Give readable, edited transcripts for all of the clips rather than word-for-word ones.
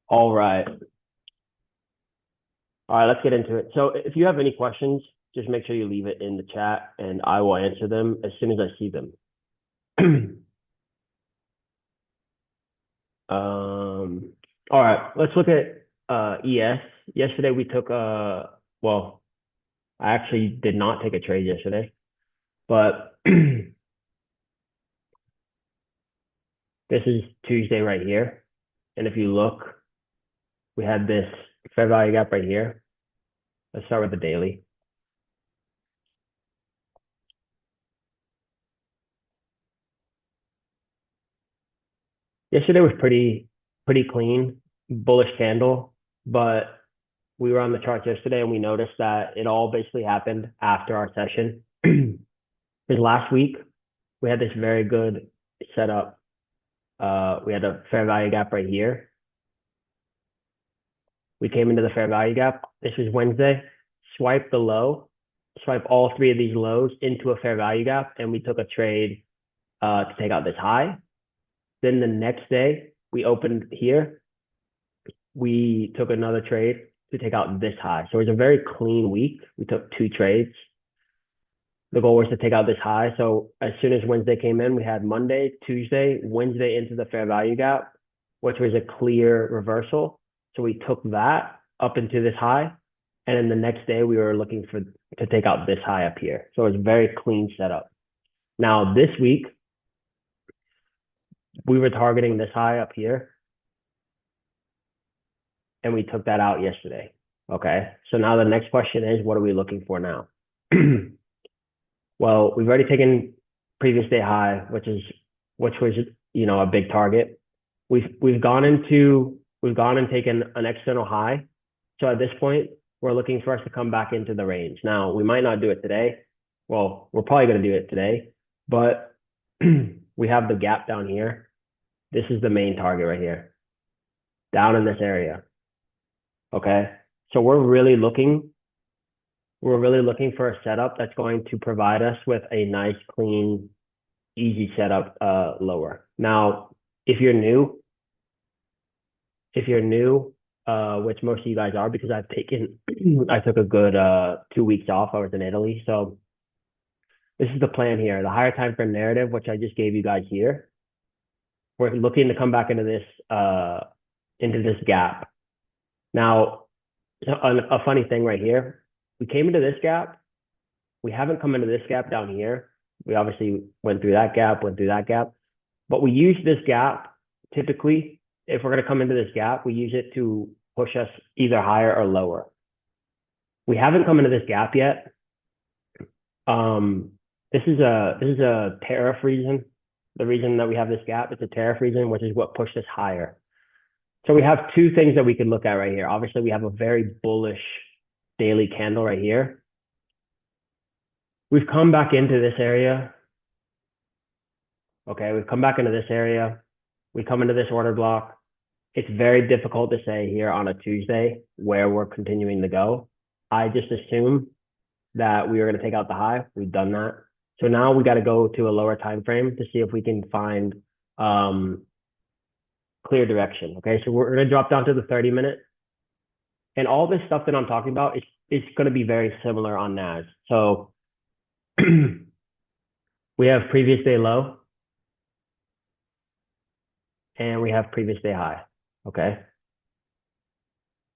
All right. All right, let's get into it. So if you have any questions, just make sure you leave it in the chat and I will answer them as soon as I see them. All right, let's look at ES. Yesterday we took well, I actually did not take a trade yesterday, but this is Tuesday right here. And if you look, we had this fair value gap right here. Let's start with the daily. Yesterday was pretty clean, bullish candle, but we were on the charts yesterday and we noticed that it all basically happened after our session. Because last week we had this very good setup. We had a fair value gap right here. We came into the fair value gap. This is Wednesday. Swipe the low, swipe all three of these lows into a fair value gap, and we took a trade to take out this high. Then the next day we opened here. We took another trade to take out this high. So it was a very clean week. We took two trades. The goal was to take out this high. So as soon as Wednesday came in, we had Monday, Tuesday, Wednesday into the fair value gap, which was a clear reversal. So we took that up into this high. And then the next day we were looking to take out this high up here. So it was a very clean setup. Now this week, we were targeting this high up here. And we took that out yesterday. Okay. So now the next question is, what are we looking for now? Well, we've already taken previous day high, which was a big target. We've gone and taken an external high. So at this point, we're looking for us to come back into the range. Now, we might not do it today. Well, we're probably going to do it today, but we have the gap down here. This is the main target right here, down in this area. Okay. So we're really looking for a setup that's going to provide us with a nice, clean, easy setup lower. Now, if you're new, which most of you guys are, because I took a good 2 weeks off. I was in Italy. So this is the plan here. The higher time frame narrative, which I just gave you guys here. We're looking to come back into this gap. Now, a funny thing right here, we came into this gap. We haven't come into this gap down here. We obviously went through that gap, but we use this gap typically. If we're going to come into this gap, we use it to push us either higher or lower. We haven't come into this gap yet. This is a tariff reason. The reason that we have this gap, it's a tariff reason, which is what pushed us higher. So we have two things that we could look at right here. Obviously, we have a very bullish daily candle right here. We've come back into this area. Okay, we've come back into this area. We come into this order block. It's very difficult to say here on a Tuesday where we're continuing to go. I just assume that we were going to take out the high. We've done that. So now we got to go to a lower time frame to see if we can find clear direction. Okay, so we're going to drop down to the 30-minute. And all this stuff that I'm talking about is going to be very similar on NAS. So we have previous day low. And we have previous day high. Okay.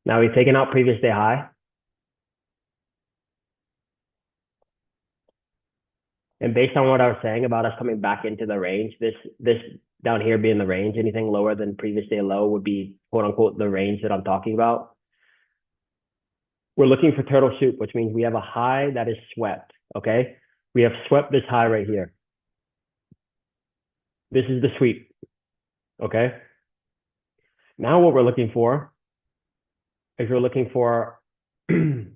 Now we've taken out previous day high. And based on what I was saying about us coming back into the range, this down here being the range, anything lower than previous day low would be quote unquote the range that I'm talking about. We're looking for turtle soup, which means we have a high that is swept. Okay. We have swept this high right here. This is the sweep. Okay. Now what we're looking for is we're looking for an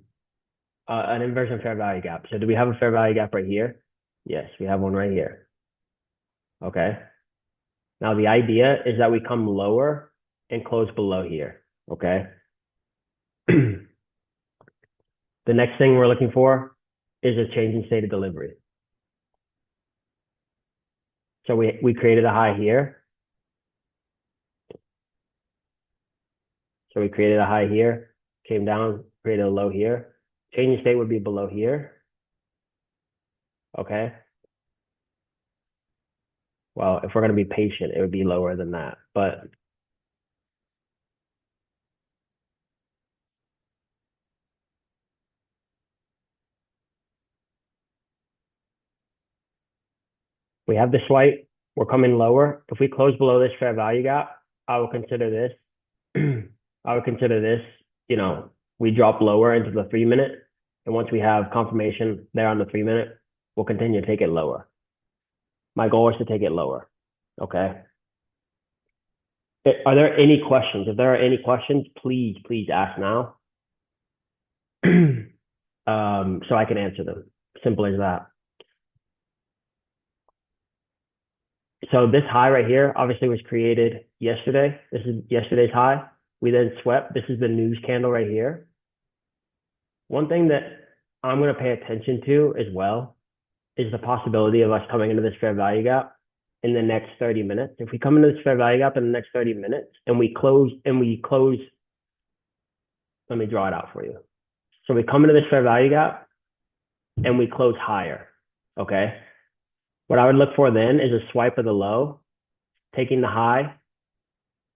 inversion fair value gap. So do we have a fair value gap right here? Yes, we have one right here. Okay. Now the idea is that we come lower and close below here. Okay. The next thing we're looking for is a change in state of delivery. So we created a high here. So we created a high here, came down, created a low here. Change in state would be below here. Okay. Well, if we're going to be patient, it would be lower than that. But we have the swipe. We're coming lower. If we close below this fair value gap, I will consider this. I would consider this, we drop lower into the 3-minute. And once we have confirmation there on the 3-minute, we'll continue to take it lower. My goal is to take it lower. Okay. Are there any questions? If there are any questions, please ask now. So I can answer them. Simple as that. So this high right here obviously was created yesterday. This is yesterday's high. We then swept. This is the news candle right here. One thing that I'm going to pay attention to as well is the possibility of us coming into this fair value gap in the next 30 minutes. If we come into this fair value gap in the next 30 minutes and we close, let me draw it out for you. So we come into this fair value gap and we close higher. Okay. What I would look for then is a swipe of the low, taking the high,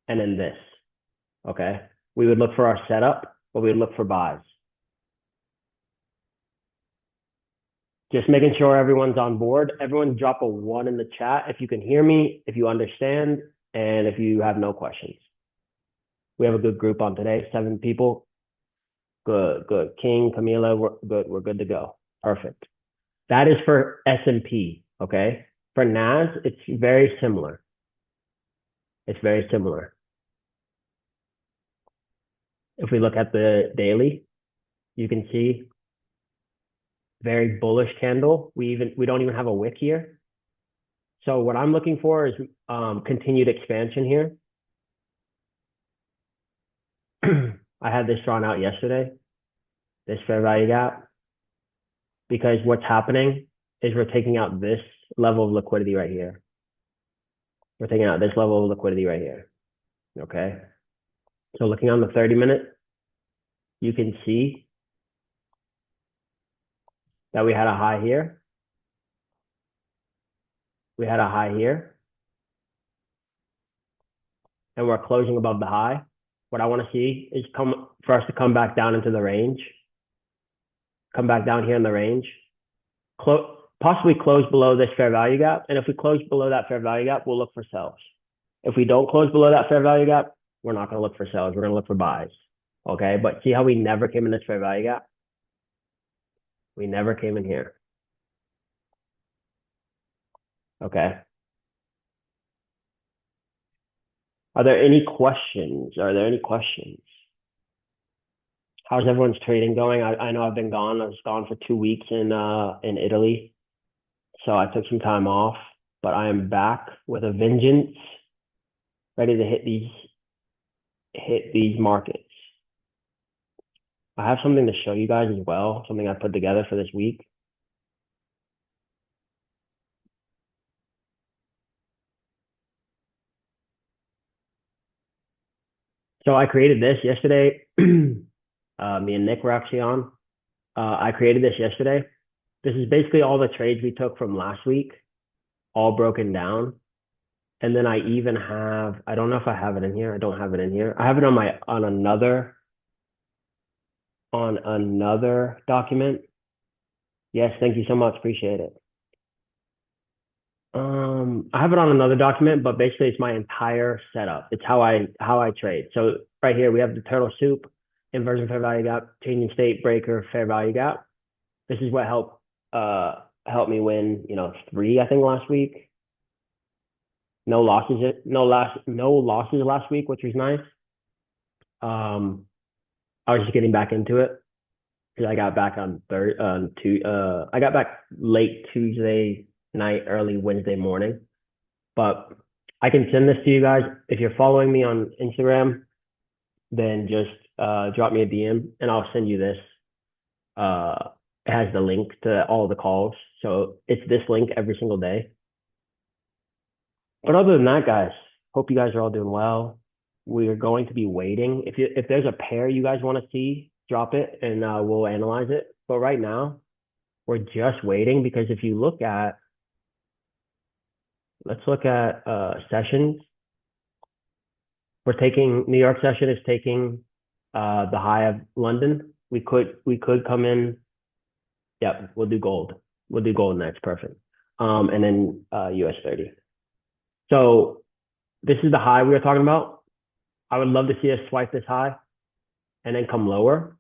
and then this. Okay. We would look for our setup, but we would look for buys. Just making sure everyone's on board. Everyone drop a 1 in the chat if you can hear me, if you understand, and if you have no questions. We have a good group on today, 7 people. Good. King, Camila, we're good to go. Perfect. That is for S&P, okay? For NAS, it's very similar. It's very similar. If we look at the daily, you can see very bullish candle. We don't even have a wick here. So what I'm looking for is continued expansion here. I had this drawn out yesterday, this fair value gap, because what's happening is we're taking out this level of liquidity right here. We're taking out this level of liquidity right here. Okay. So looking on the 30-minute, you can see that we had a high here. We had a high here. And we're closing above the high. What I want to see is for us to come back down into the range. Come back down here in the range. Possibly close below this fair value gap. And if we close below that fair value gap, we'll look for sells. If we don't close below that fair value gap, we're not going to look for sells. We're going to look for buys. Okay. But see how we never came in this fair value gap? We never came in here. Okay. Are there any questions? How's everyone's trading going? I know I've been gone. I was gone for 2 weeks in Italy. So I took some time off, but I am back with a vengeance, ready to hit these markets. I have something to show you guys as well, something I put together for this week. So I created this yesterday. Me and Nick were actually on. I created this yesterday. This is basically all the trades we took from last week, all broken down. And then I even have, I don't know if I have it in here. I don't have it in here. I have it on another document. Yes, thank you so much. Appreciate it. I have it on another document, but basically it's my entire setup. It's how I trade. So right here we have the turtle soup, inversion fair value gap, changing state breaker, fair value gap. This is what helped me win, 3, I think, last week. No losses last week, which was nice. I was just getting back into it because I got back I got back late Tuesday night, early Wednesday morning. But I can send this to you guys. If you're following me on Instagram, then just drop me a DM and I'll send you this. It has the link to all the calls. So it's this link every single day. But other than that, guys, hope you guys are all doing well. We are going to be waiting. If there's a pair you guys want to see, drop it and we'll analyze it. But right now, we're just waiting because if you look at, let's look at sessions. We're taking New York session is taking the high of London. We could come in. Yep, we'll do gold. We'll do gold next. Perfect. And then US 30. So this is the high we were talking about. I would love to see us swipe this high and then come lower.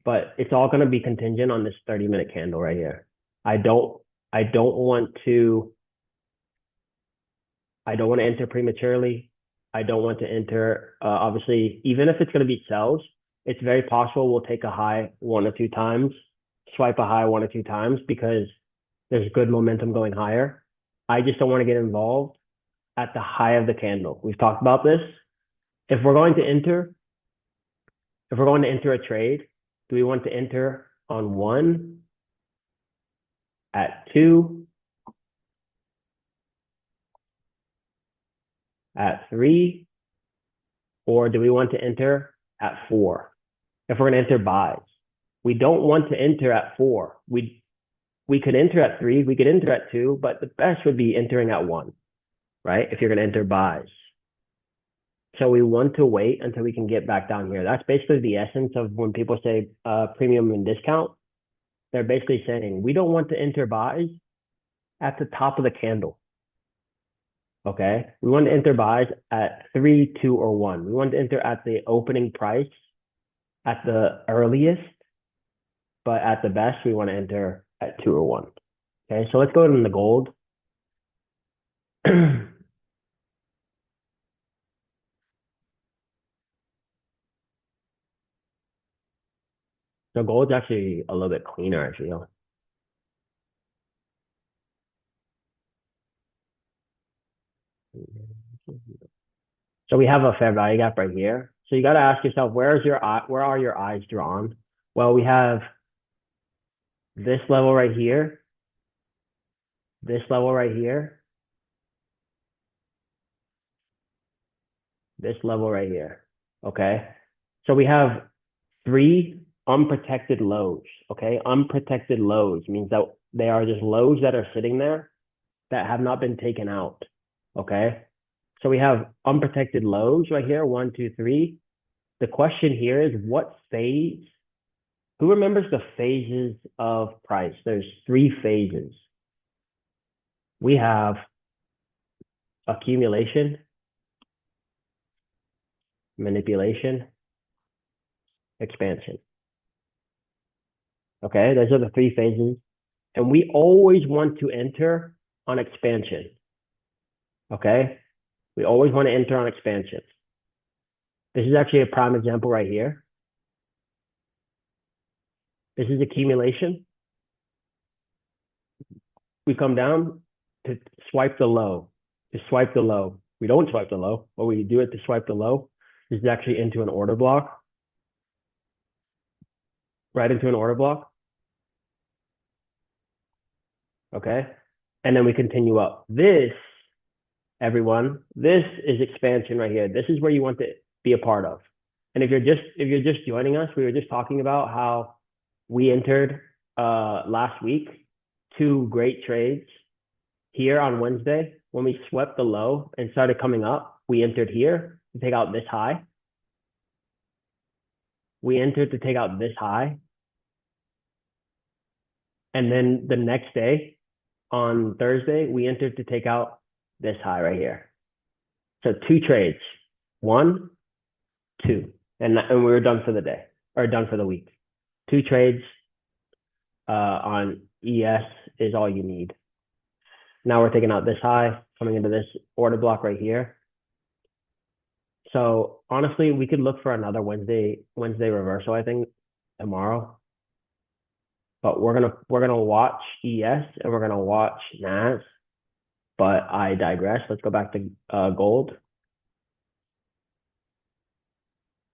But it's all going to be contingent on this 30-minute candle right here. I don't want to enter prematurely. I don't want to enter obviously, even if it's going to be sells, it's very possible we'll take a high one or two times, swipe a high one or two times because there's good momentum going higher. I just don't want to get involved at the high of the candle. We've talked about this. If we're going to enter a trade, do we want to enter on 1, at 2, at 3, or do we want to enter at 4? If we're going to enter buys, we don't want to enter at 4. We could enter at 3, we could enter at 2, but the best would be entering at 1, right? If you're going to enter buys. So we want to wait until we can get back down here. That's basically the essence of when people say premium and discount. They're basically saying we don't want to enter buys at the top of the candle. Okay, we want to enter buys at 3, 2, or 1. We want to enter at the opening price at the earliest, but at the best, we want to enter at 2 or 1. Okay, so let's go into the gold. So gold's actually a little bit cleaner, I feel. So we have a fair value gap right here. So you got to ask yourself, where are your eyes drawn? Well, we have this level right here, this level right here, this level right here. Okay. So we have 3 unprotected lows. Okay. Unprotected lows means that they are just lows that are sitting there that have not been taken out. Okay. So we have unprotected lows right here, 1, 2, 3. The question here is what phase? Who remembers the phases of price? There's 3 phases. We have accumulation, manipulation, expansion. Okay, those are the 3 phases. And we always want to enter on expansion. Okay, we always want to enter on expansion. This is actually a prime example right here. This is accumulation. We come down to swipe the low, We don't swipe the low, but we do it to swipe the low. This is actually into an order block, right into an order block. Okay, and then we continue up. This, everyone, this is expansion right here. This is where you want to be a part of. And if you're just joining us, we were just talking about how we entered last week 2 great trades here on Wednesday. When we swept the low and started coming up, we entered here to take out this high. We entered to take out this high. And then the next day, on Thursday, we entered to take out this high right here. So 2 trades, 1, 2, and we were done for the day, or done for the week. 2 trades on ES is all you need. Now we're taking out this high, coming into this order block right here. So honestly, we could look for another Wednesday reversal, I think, tomorrow. But we're gonna watch ES and we're gonna watch NAS. But I digress. Let's go back to gold.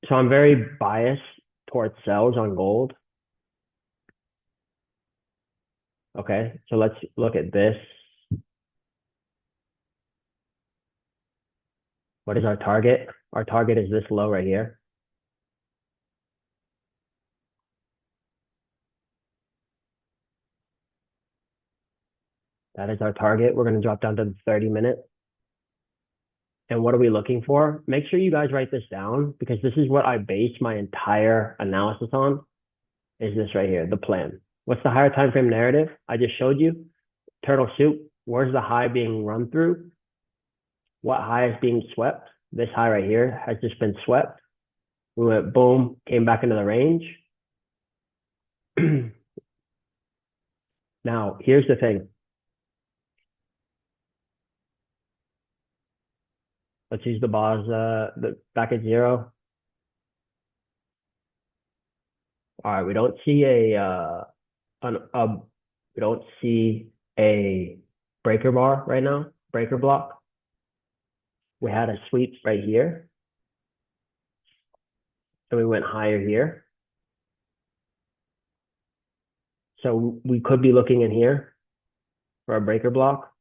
So I'm very biased towards sells on gold. Okay, so let's look at this. What is our target? Our target is this low right here. That is our target. We're going to drop down to the 30-minute. And what are we looking for? Make sure you guys write this down because this is what I base my entire analysis on, is this right here, the plan. What's the higher time frame narrative? I just showed you. Turtle soup, where's the high being run through? What high is being swept? This high right here has just been swept. We went boom, came back into the range. Now, here's the thing. Let's use the bars back at 0. All right, we don't see we don't see a breaker bar right now, breaker block. We had a sweep right here. And we went higher here. So we could be looking in here for a breaker block.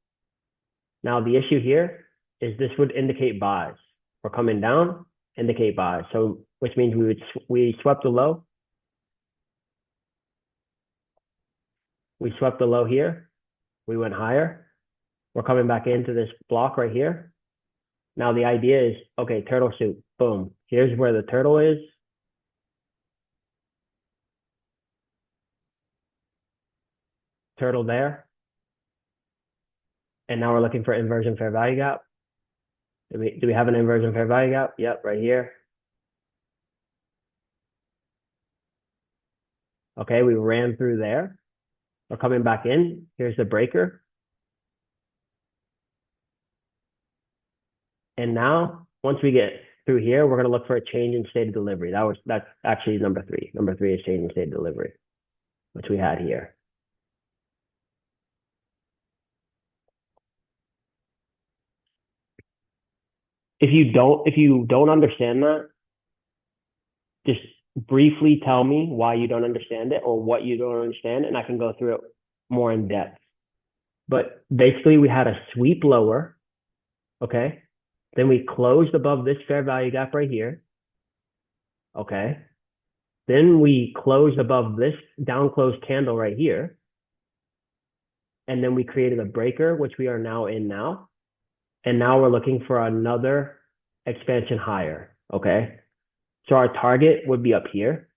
Now the issue here is this would indicate buys. We're coming down, indicate buys. So which means we swept the low. We swept the low here. We went higher. We're coming back into this block right here. Now the idea is, okay, turtle soup, boom. Here's where the turtle is. Turtle there. And now we're looking for inversion fair value gap. Do we have an inversion fair value gap? Yep, right here. Okay, we ran through there. We're coming back in. Here's the breaker. And now, once we get through here, we're going to look for a change in state of delivery. That's actually number 3. Number 3 is change in state of delivery, which we had here. If you don't understand that, just briefly tell me why you don't understand it or what you don't understand, and I can go through it more in depth. But basically, we had a sweep lower, okay? Then we closed above this fair value gap right here, okay? Then we closed above this down closed candle right here. And then we created a breaker, which we are now in now. And now we're looking for another expansion higher, okay? So our target would be up here.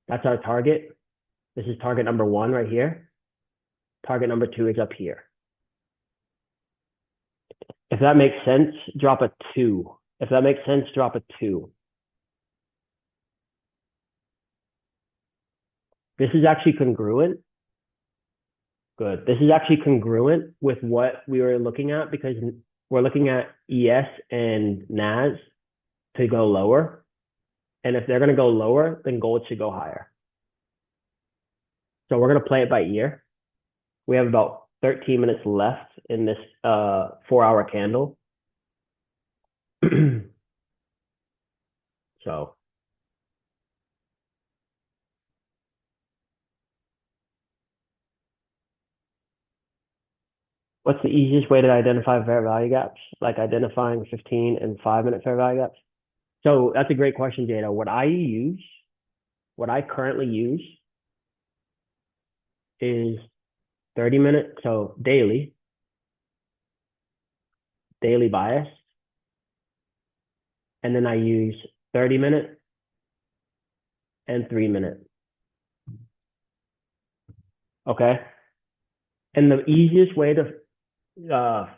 That's our target. This is target number 1 right here. Target number 2 is up here. If that makes sense, drop a 2. If that makes sense, drop a 2. This is actually congruent. Good. This is actually congruent with what we were looking at because we're looking at ES and NAS to go lower. And if they're going to go lower, then gold should go higher. So we're going to play it by ear. We have about 13 minutes left in this 4-hour candle. So what's the easiest way to identify fair value gaps? Like identifying 15 and 5-minute fair value gaps? So that's a great question, Jada. What I currently use is 30-minute, so daily bias. And then I use 30-minute and 3-minute. Okay. And the easiest way to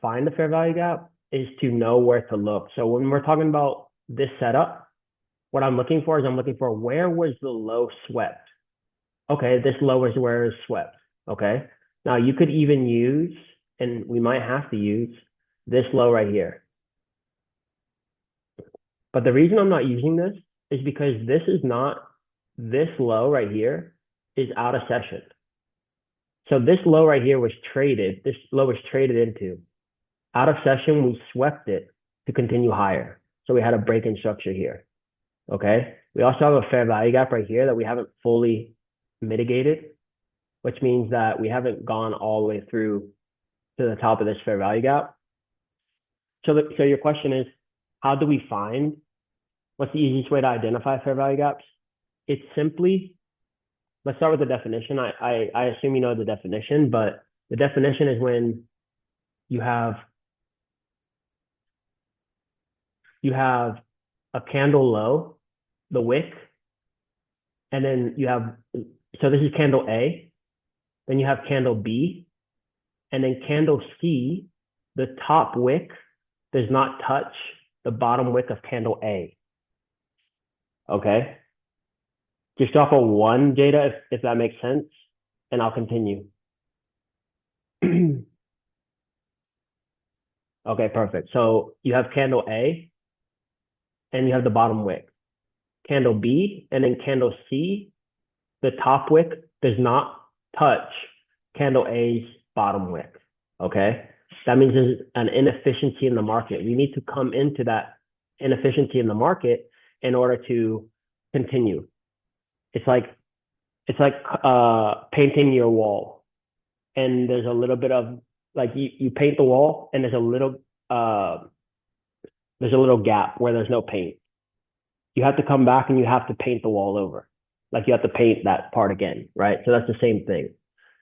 find the fair value gap is to know where to look. So when we're talking about this setup, what I'm looking for is where was the low swept? Okay, this low is where it's swept. Okay. Now you could even use, and we might have to use this low right here. But the reason I'm not using this is because this low right here is out of session. So this low right here was traded. This low was traded into. Out of session, we swept it to continue higher. So we had a break-in structure here. Okay. We also have a fair value gap right here that we haven't fully mitigated. which means that we haven't gone all the way through to the top of this fair value gap. So your question is, how do we find, what's the easiest way to identify fair value gaps? It's simply, let's start with the definition. I assume you know the definition, but the definition is when you have a candle low, the wick, and then you have, so this is candle A, then you have candle B, and then candle C, the top wick does not touch the bottom wick of candle A. Okay? Just off of one, Jada, if that makes sense, and I'll continue. Okay, perfect. So you have candle A, and you have the bottom wick. Candle B, and then candle C, the top wick does not touch candle A's bottom wick. Okay? That means there's an inefficiency in the market. We need to come into that inefficiency in the market in order to continue. It's like painting your wall, and there's a little bit of like you paint the wall, and there's a little gap where there's no paint. You have to come back and you have to paint the wall over. Like you have to paint that part again, right? So that's the same thing.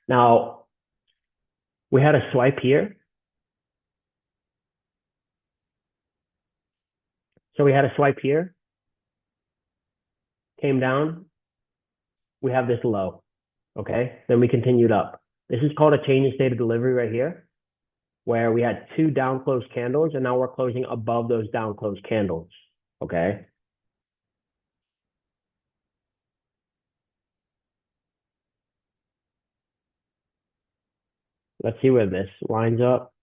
Now, we had a swipe here. So we had a swipe here, came down. We have this low, okay? Then we continued up. This is called a change in state of delivery right here, where we had two down close candles, and now we're closing above those down close candles, okay? Let's see where this lines up.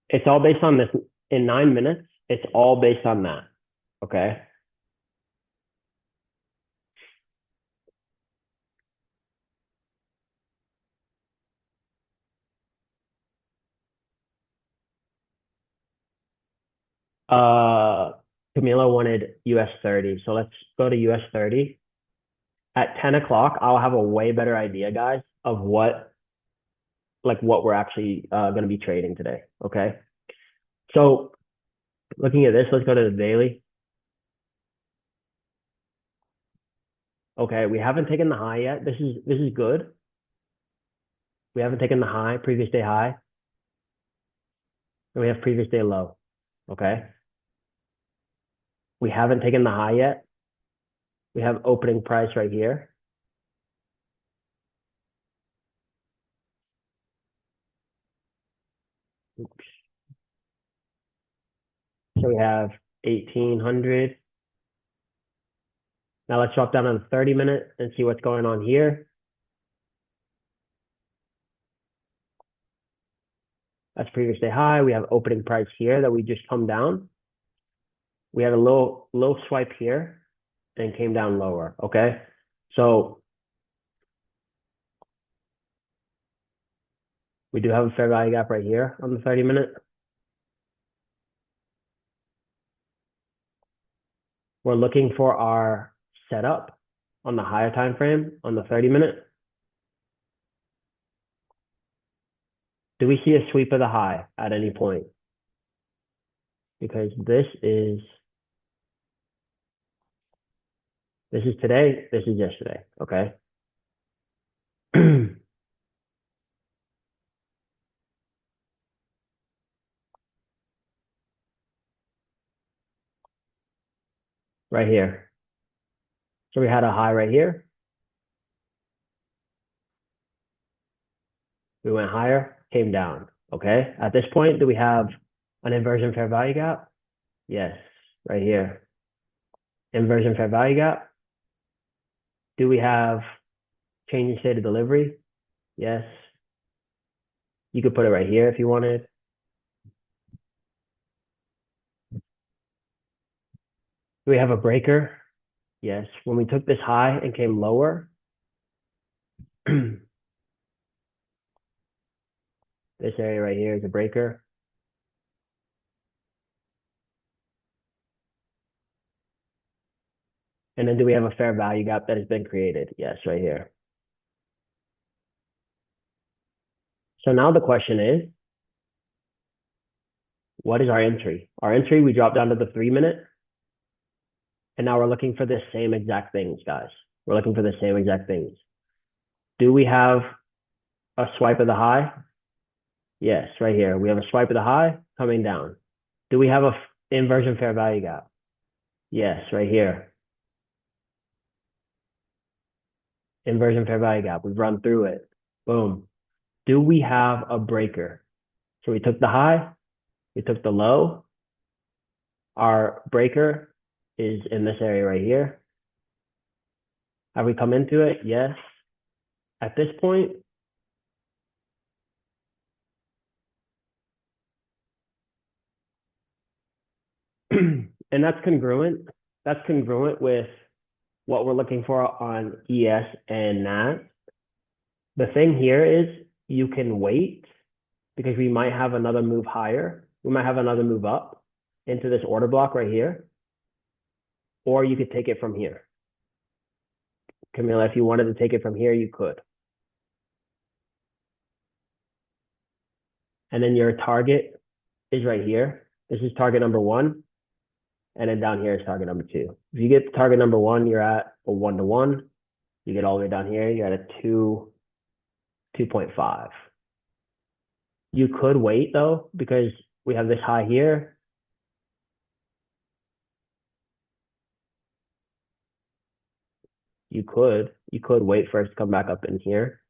It's all based on this. In 9 minutes, it's all based on that, okay? Camila wanted US 30. So let's go to US 30. At 10 o'clock, I'll have a way better idea, guys, of what we're actually going to be trading today. Okay. So looking at this, let's go to the daily. Okay, we haven't taken the high yet. This is good. We haven't taken the high, previous day high. And we have previous day low. Okay. We haven't taken the high yet. We have opening price right here. Oops. So we have 1800. Now let's drop down on the 30-minute and see what's going on here. That's previous day high. We have opening price here that we just come down. We had a low swipe here and came down lower. Okay. So we do have a fair value gap right here on the 30-minute. We're looking for our setup on the higher time frame on the 30-minute. Do we see a sweep of the high at any point? Because this is today, this is yesterday, okay? Right here. So we had a high right here. We went higher, came down, okay? At this point, do we have an inversion fair value gap? Yes, right here. Inversion fair value gap. Do we have change in state of delivery? Yes. You could put it right here if you wanted. Do we have a breaker? Yes. When we took this high and came lower, this area right here is a breaker. And then do we have a fair value gap that has been created? Yes, right here. So now the question is, what is our entry? Our entry, we drop down to the 3-minute. And now we're looking for the same exact things, guys. We're looking for the same exact things. Do we have a swipe of the high? Yes, right here. We have a swipe of the high coming down. Do we have a inversion fair value gap? Yes, right here. Inversion fair value gap. We've run through it. Boom. Do we have a breaker? So we took the high, we took the low. Our breaker is in this area right here. Have we come into it? Yes. At this point, and that's congruent. That's congruent with what we're looking for on ES and NAT. The thing here is you can wait because we might have another move higher. We might have another move up into this order block right here, or you could take it from here. Camila, if you wanted to take it from here, you could. And then your target is right here. This is target number 1. And then down here is target number 2. If you get target number 1, you're at a 1-to-1. You get all the way down here, you're at a 2.5. You could wait though, because we have this high here. You could wait for us to come back up in here.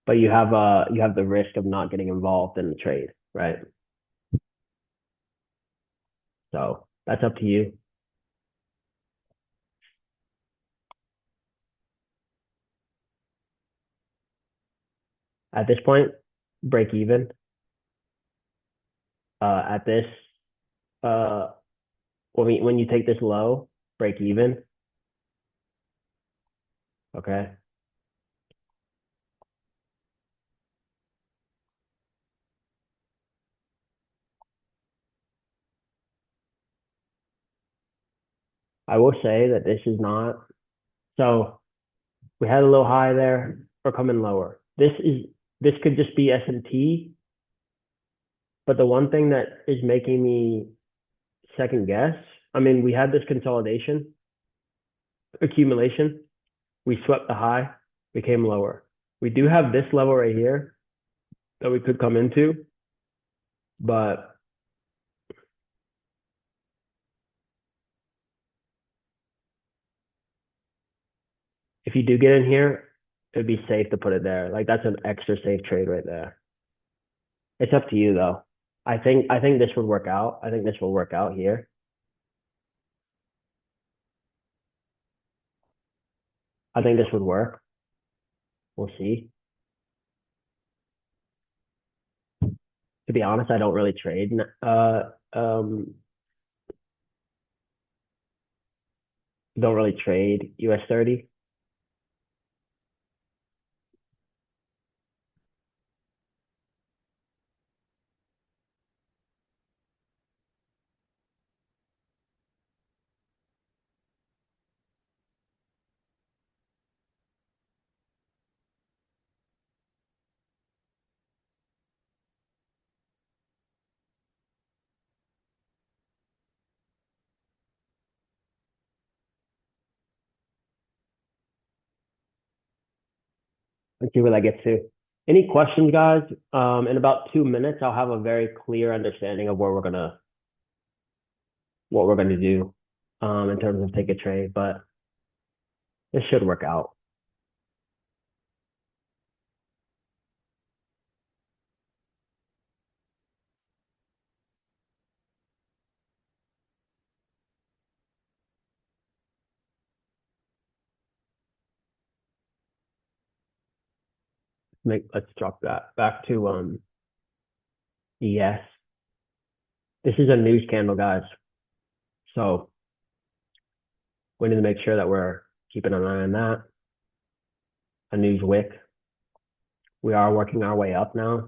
But you have the risk of not getting involved in the trade, right? So that's up to you. At this point, break even. At this, when you take this low, break even. Okay. I will say that this is not, so we had a little high there. We're coming lower. This could just be S&P, but the one thing that is making me second guess, I mean, we had this consolidation, accumulation. We swept the high, we came lower. We do have this level right here that we could come into, but if you do get in here, it'd be safe to put it there. Like that's an extra safe trade right there. It's up to you though. I think this would work out. I think this will work out here. I think this would work. We'll see. To be honest, I don't really trade don't really trade US 30. Let's see where that gets to. Any questions, guys? In about 2 minutes, I'll have a very clear understanding of what we're gonna do in terms of take a trade, but this should work out. Let's drop that back to ES. This is a news candle, guys. So we need to make sure that we're keeping an eye on that. A news wick. We are working our way up now.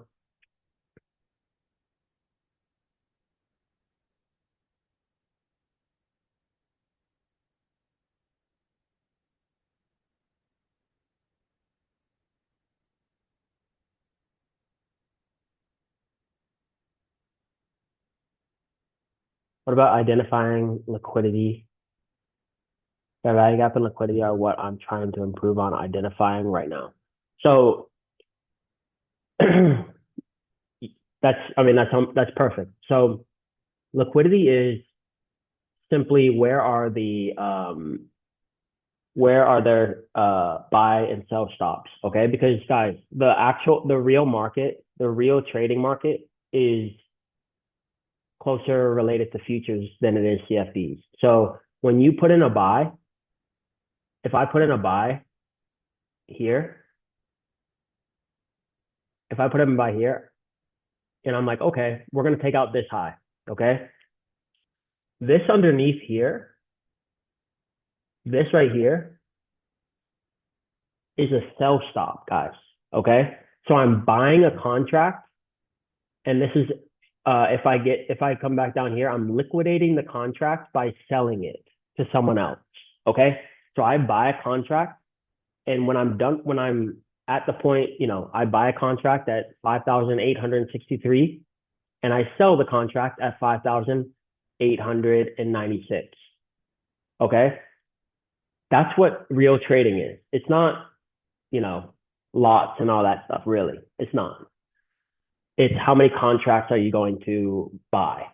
What about identifying liquidity? Fair value gap and liquidity are what I'm trying to improve on identifying right now. So that's perfect. So liquidity is simply where are there buy and sell stops, okay? Because guys, the real market, the real trading market is closer related to futures than it is CFDs. So when you put in a buy, if I put in a buy here, if I put in a buy here, and I'm like, okay, we're gonna take out this high, okay? This underneath here, this right here is a sell stop, guys, okay? So I'm buying a contract, and this is if I come back down here, I'm liquidating the contract by selling it to someone else, okay? So I buy a contract, and when I'm at the point, I buy a contract at 5,863, and I sell the contract at 5,896. Okay. That's what real trading is. It's not, you know, lots and all that stuff, really. It's not. It's how many contracts are you going to buy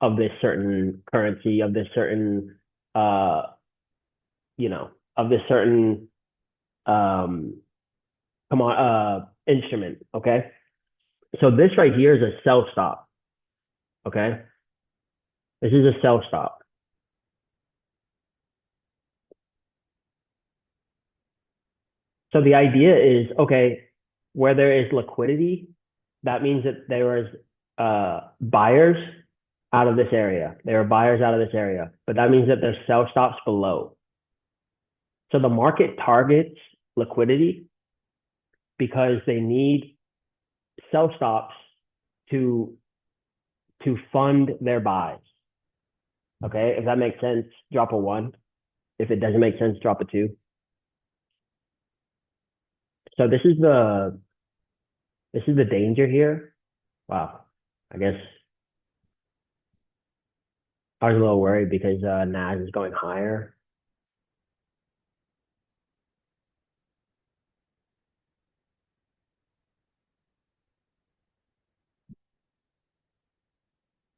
of this certain currency, of this certain, uh, of this certain, um, instrument. Okay. So this right here is a sell stop. Okay. This is a sell stop. So the idea is, okay, where there is liquidity, that means that there is buyers out of this area. There are buyers out of this area, but that means that there's sell stops below. So the market targets liquidity because they need sell stops to fund their buys. Okay, if that makes sense, drop a one. If it doesn't make sense, drop a two. So this is the danger here. Wow, I guess I was a little worried because NAS is going higher.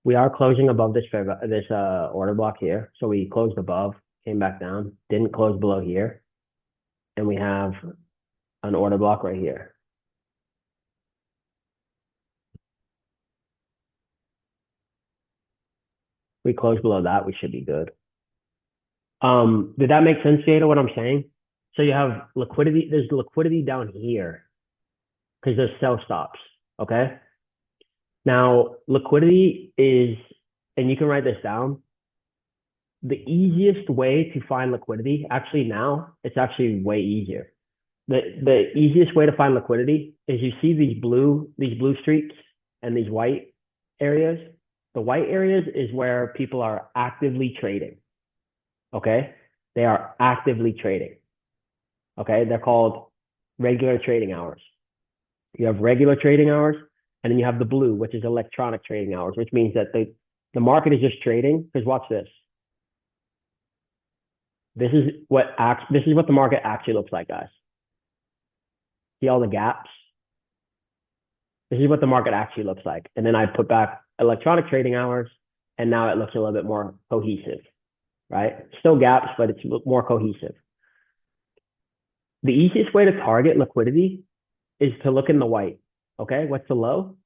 We are closing above this order block here. So we closed above, came back down, didn't close below here, and we have an order block right here. We close below that, we should be good. Did that make sense, Jada, what I'm saying? So you have liquidity, there's liquidity down here because there's sell stops, okay? Now, liquidity is, and you can write this down, the easiest way to find liquidity, actually now, it's actually way easier. The easiest way to find liquidity is you see these blue streaks and these white areas. The white areas is where people are actively trading. Okay? They are actively trading. Okay? They're called regular trading hours. You have regular trading hours, and then you have the blue, which is electronic trading hours, which means that the market is just trading. Because watch this. This is what the market actually looks like, guys. See all the gaps? This is what the market actually looks like. And then I put back electronic trading hours, and now it looks a little bit more cohesive, right? Still gaps, but it's more cohesive. The easiest way to target liquidity is to look in the white. Okay, what's the low?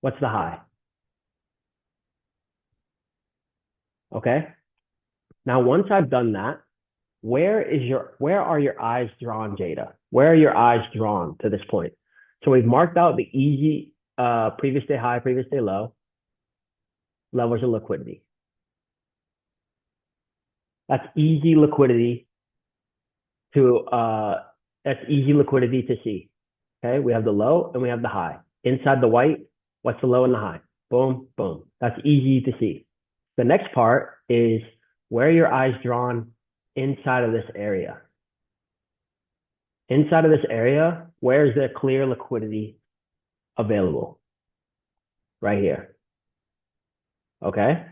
What's the high? Okay. Now, once I've done that, where are your eyes drawn, Jada? Where are your eyes drawn to this point? So we've marked out the easy previous day high, previous day low, levels of liquidity. That's easy liquidity to see. Okay, we have the low and we have the high. Inside the white, what's the low and the high? Boom, boom. That's easy to see. The next part is where are your eyes drawn inside of this area. Inside of this area, where is there clear liquidity available? Right here. Okay.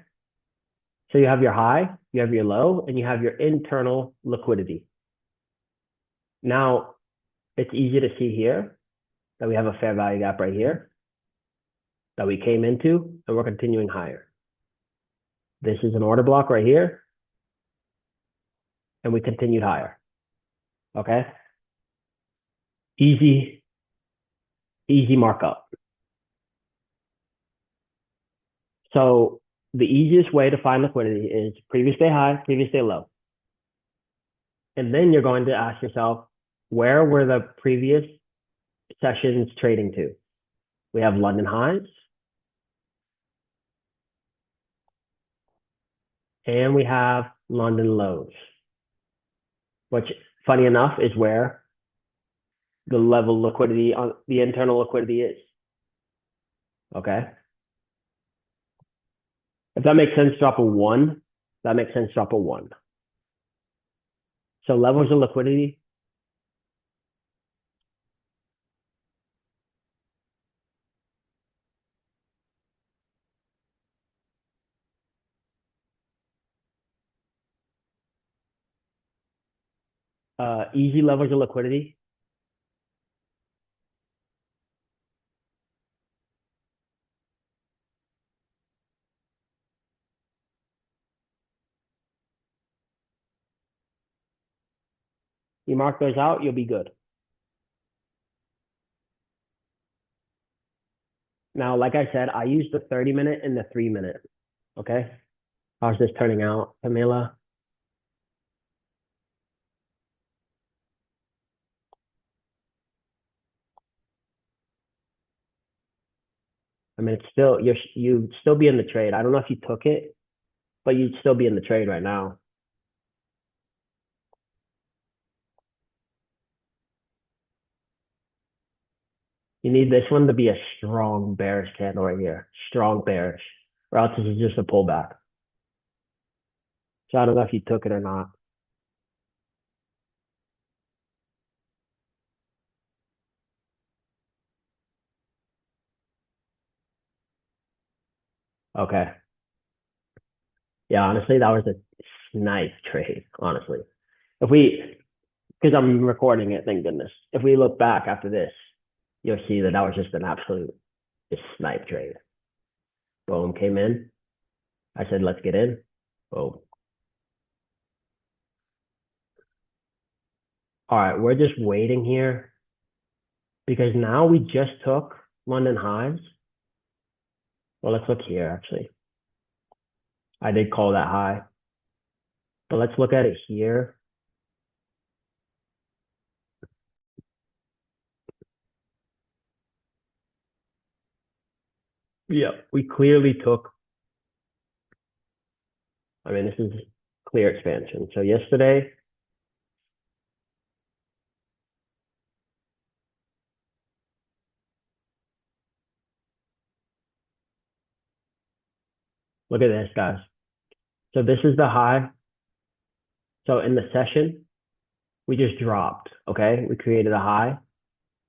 So you have your high, you have your low, and you have your internal liquidity. Now, it's easy to see here that we have a fair value gap right here that we came into, and we're continuing higher. This is an order block right here, and we continued higher. Okay. Easy markup. So the easiest way to find liquidity is previous day high, previous day low. And then you're going to ask yourself, where were the previous sessions trading to? We have London highs, and we have London lows, which, funny enough, is where the level liquidity on the internal liquidity is. Okay. If that makes sense, drop a one. That makes sense, drop a one. So levels of liquidity. Easy levels of liquidity. You mark those out, you'll be good. Now, like I said, I used the 30-minute and the 3-minute. Okay. How's this turning out, Camila? I mean, it's still you'd still be in the trade. I don't know if you took it, but you'd still be in the trade right now. You need this one to be a strong bearish candle right here, strong bearish, or else this is just a pullback. So I don't know if you took it or not. Okay. Yeah, honestly, that was a nice trade, honestly. If we, because I'm recording it, thank goodness. If we look back after this, you'll see that that was just an absolute snipe trade. Boom, came in. I said, let's get in. Boom. All right, we're just waiting here because now we just took London highs. Well, let's look here, actually. I did call that high, but let's look at it here. Yeah, we clearly took, I mean, this is clear expansion. So yesterday, look at this, guys. So this is the high. So in the session, we just dropped, okay? We created a high.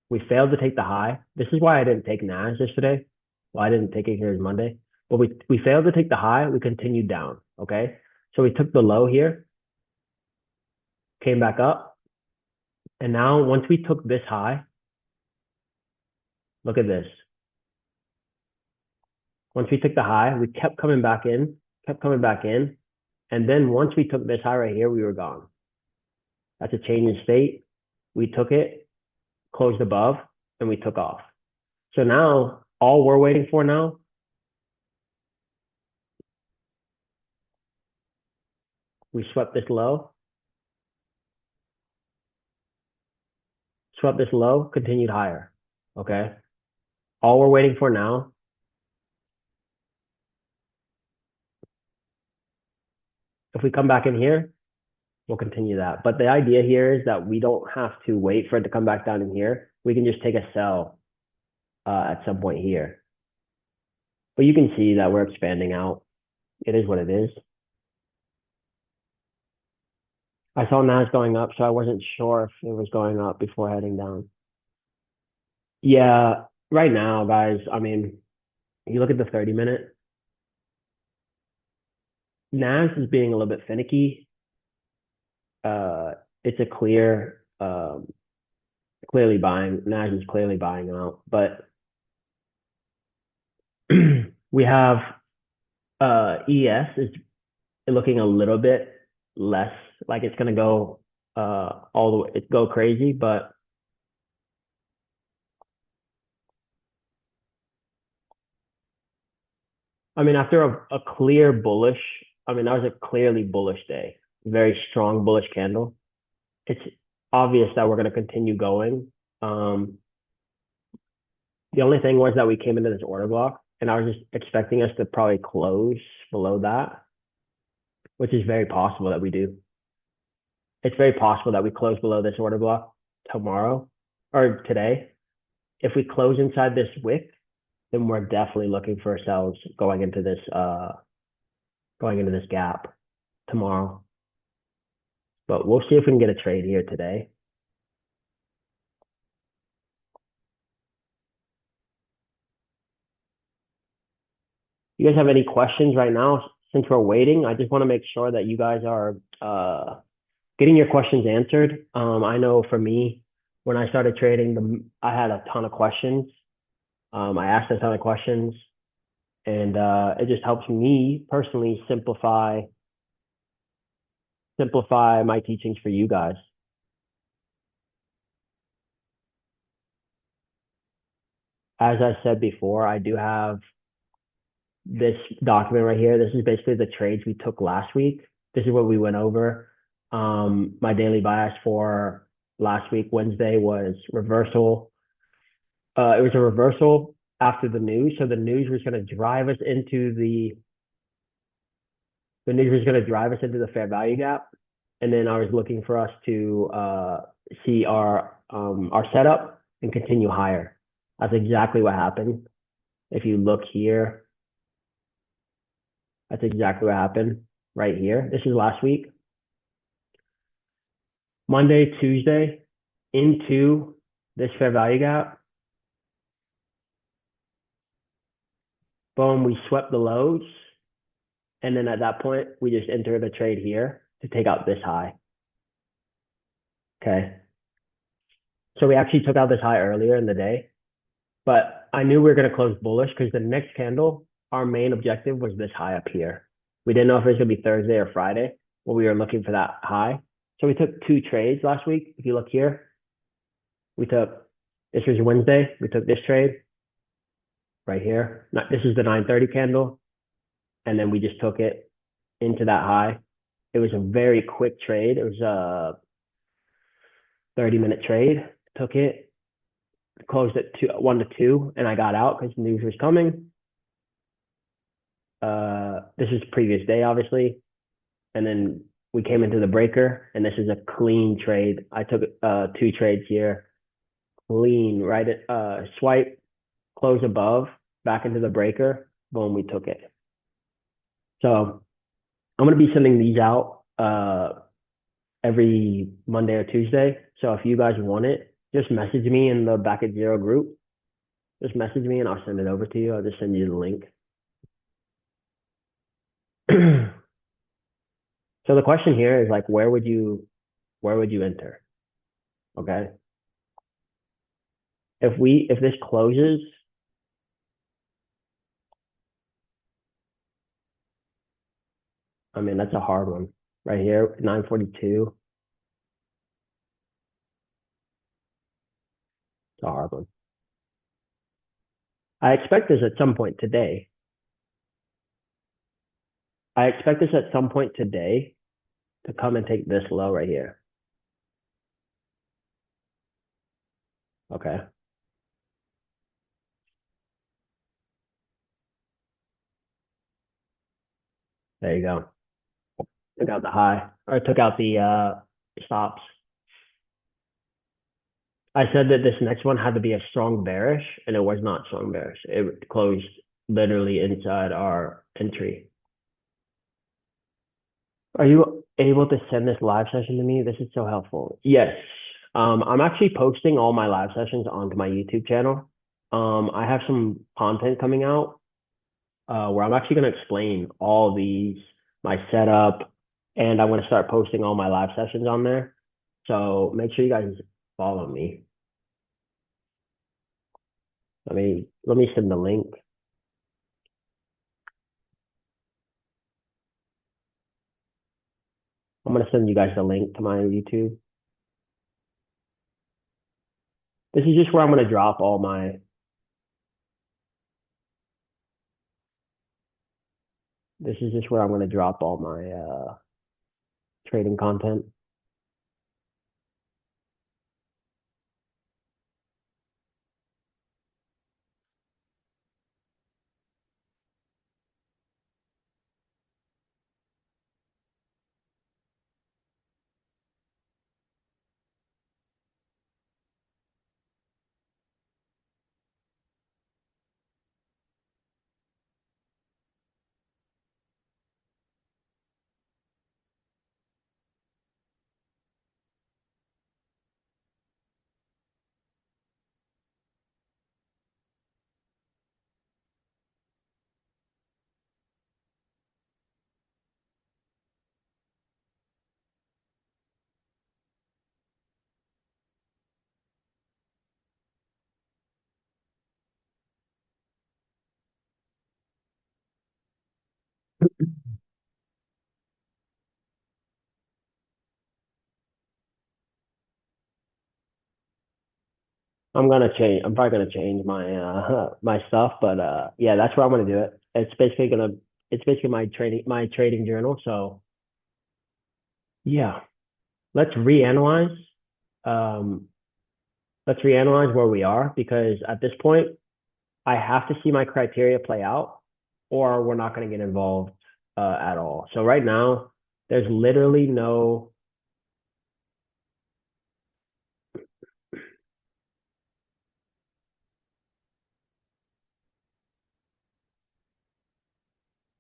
We failed to take the high. This is why I didn't take NAS yesterday. Well, I didn't take it here as Monday. But we failed to take the high. We continued down, okay? So we took the low here, came back up. And now once we took this high, look at this. Once we took the high, we kept coming back in, kept coming back in. And then once we took this high right here, we were gone. That's a change in state. We took it, closed above, and we took off. So now all we're waiting for now we swept this low, continued higher. Okay. All we're waiting for now, if we come back in here, we'll continue that. But the idea here is that we don't have to wait for it to come back down in here. We can just take a sell at some point here. But you can see that we're expanding out. It is what it is. I saw NAS going up, so I wasn't sure if it was going up before heading down. Yeah, right now, guys, I mean, you look at the 30-minute, Nas is being a little bit finicky. It's a clearly buying. Nas is clearly buying out, but we have ES is looking a little bit less like it's gonna go all the way, it go crazy, but I mean after a clear bullish, I mean that was a clearly bullish day, very strong bullish candle. It's obvious that we're gonna continue going. Um, the only thing was that we came into this order block, and I was just expecting us to probably close below that, which is very possible that we do. It's very possible that we close below this order block tomorrow or today. If we close inside this wick, then we're definitely looking for ourselves going into this gap tomorrow. But we'll see if we can get a trade here today. You guys have any questions right now? Since we're waiting, I just want to make sure that you guys are getting your questions answered. I know for me, when I started trading, I had a ton of questions. I asked a ton of questions, and it just helps me personally simplify my teachings for you guys. As I said before, I do have this document right here. This is basically the trades we took last week. This is what we went over. My daily bias for last week, Wednesday, was reversal. It was a reversal after the news. So the news was going to drive us into the news was going to drive us into the fair value gap. And then I was looking for us to see our setup and continue higher. That's exactly what happened. If you look here, that's exactly what happened right here. This is last week. Monday, Tuesday, into this fair value gap. Boom, we swept the lows. And then at that point, we just entered a trade here to take out this high. Okay. So we actually took out this high earlier in the day, but I knew we were going to close bullish because the next candle, our main objective was this high up here. We didn't know if it was going to be Thursday or Friday, but we were looking for that high. So we took two trades last week. If you look here, this was Wednesday. We took this trade right here. This is the 930 candle. And then we just took it into that high. It was a very quick trade. It was a 30-minute trade. Took it, closed at 1 to 2, and I got out because news was coming. This is previous day, obviously. And then we came into the breaker, and this is a clean trade. I took two trades here. Clean, right? Swipe, close above, back into the breaker. Boom, we took it. So I'm going to be sending these out every Monday or Tuesday. So if you guys want it, just message me in the Back at Zero group. Just message me and I'll send it over to you. I'll just send you the link. So the question here is like, where would you enter? Okay. If this closes, I mean, that's a hard one right here, 942. It's a hard one. I expect this at some point today. I expect this at some point today to come and take this low right here. Okay. There you go. Took out the high, or took out the stops. I said that this next one had to be a strong bearish, and it was not strong bearish. It closed literally inside our entry. Are you able to send this live session to me? This is so helpful. Yes. I'm actually posting all my live sessions onto my YouTube channel. I have some content coming out where I'm actually going to explain all these my setup, and I'm going to start posting all my live sessions on there. So make sure you guys follow me. Let me send the link. I'm going to send you guys the link to my YouTube. This is just where I'm going to drop all my this is just where I'm going to drop all my trading content. I'm probably gonna change my my stuff, but yeah, that's where I'm gonna do it. It's basically my trading journal. So yeah, let's reanalyze. Um, let's reanalyze where we are because at this point I have to see my criteria play out, or we're not gonna get involved at all. So right now, there's literally no.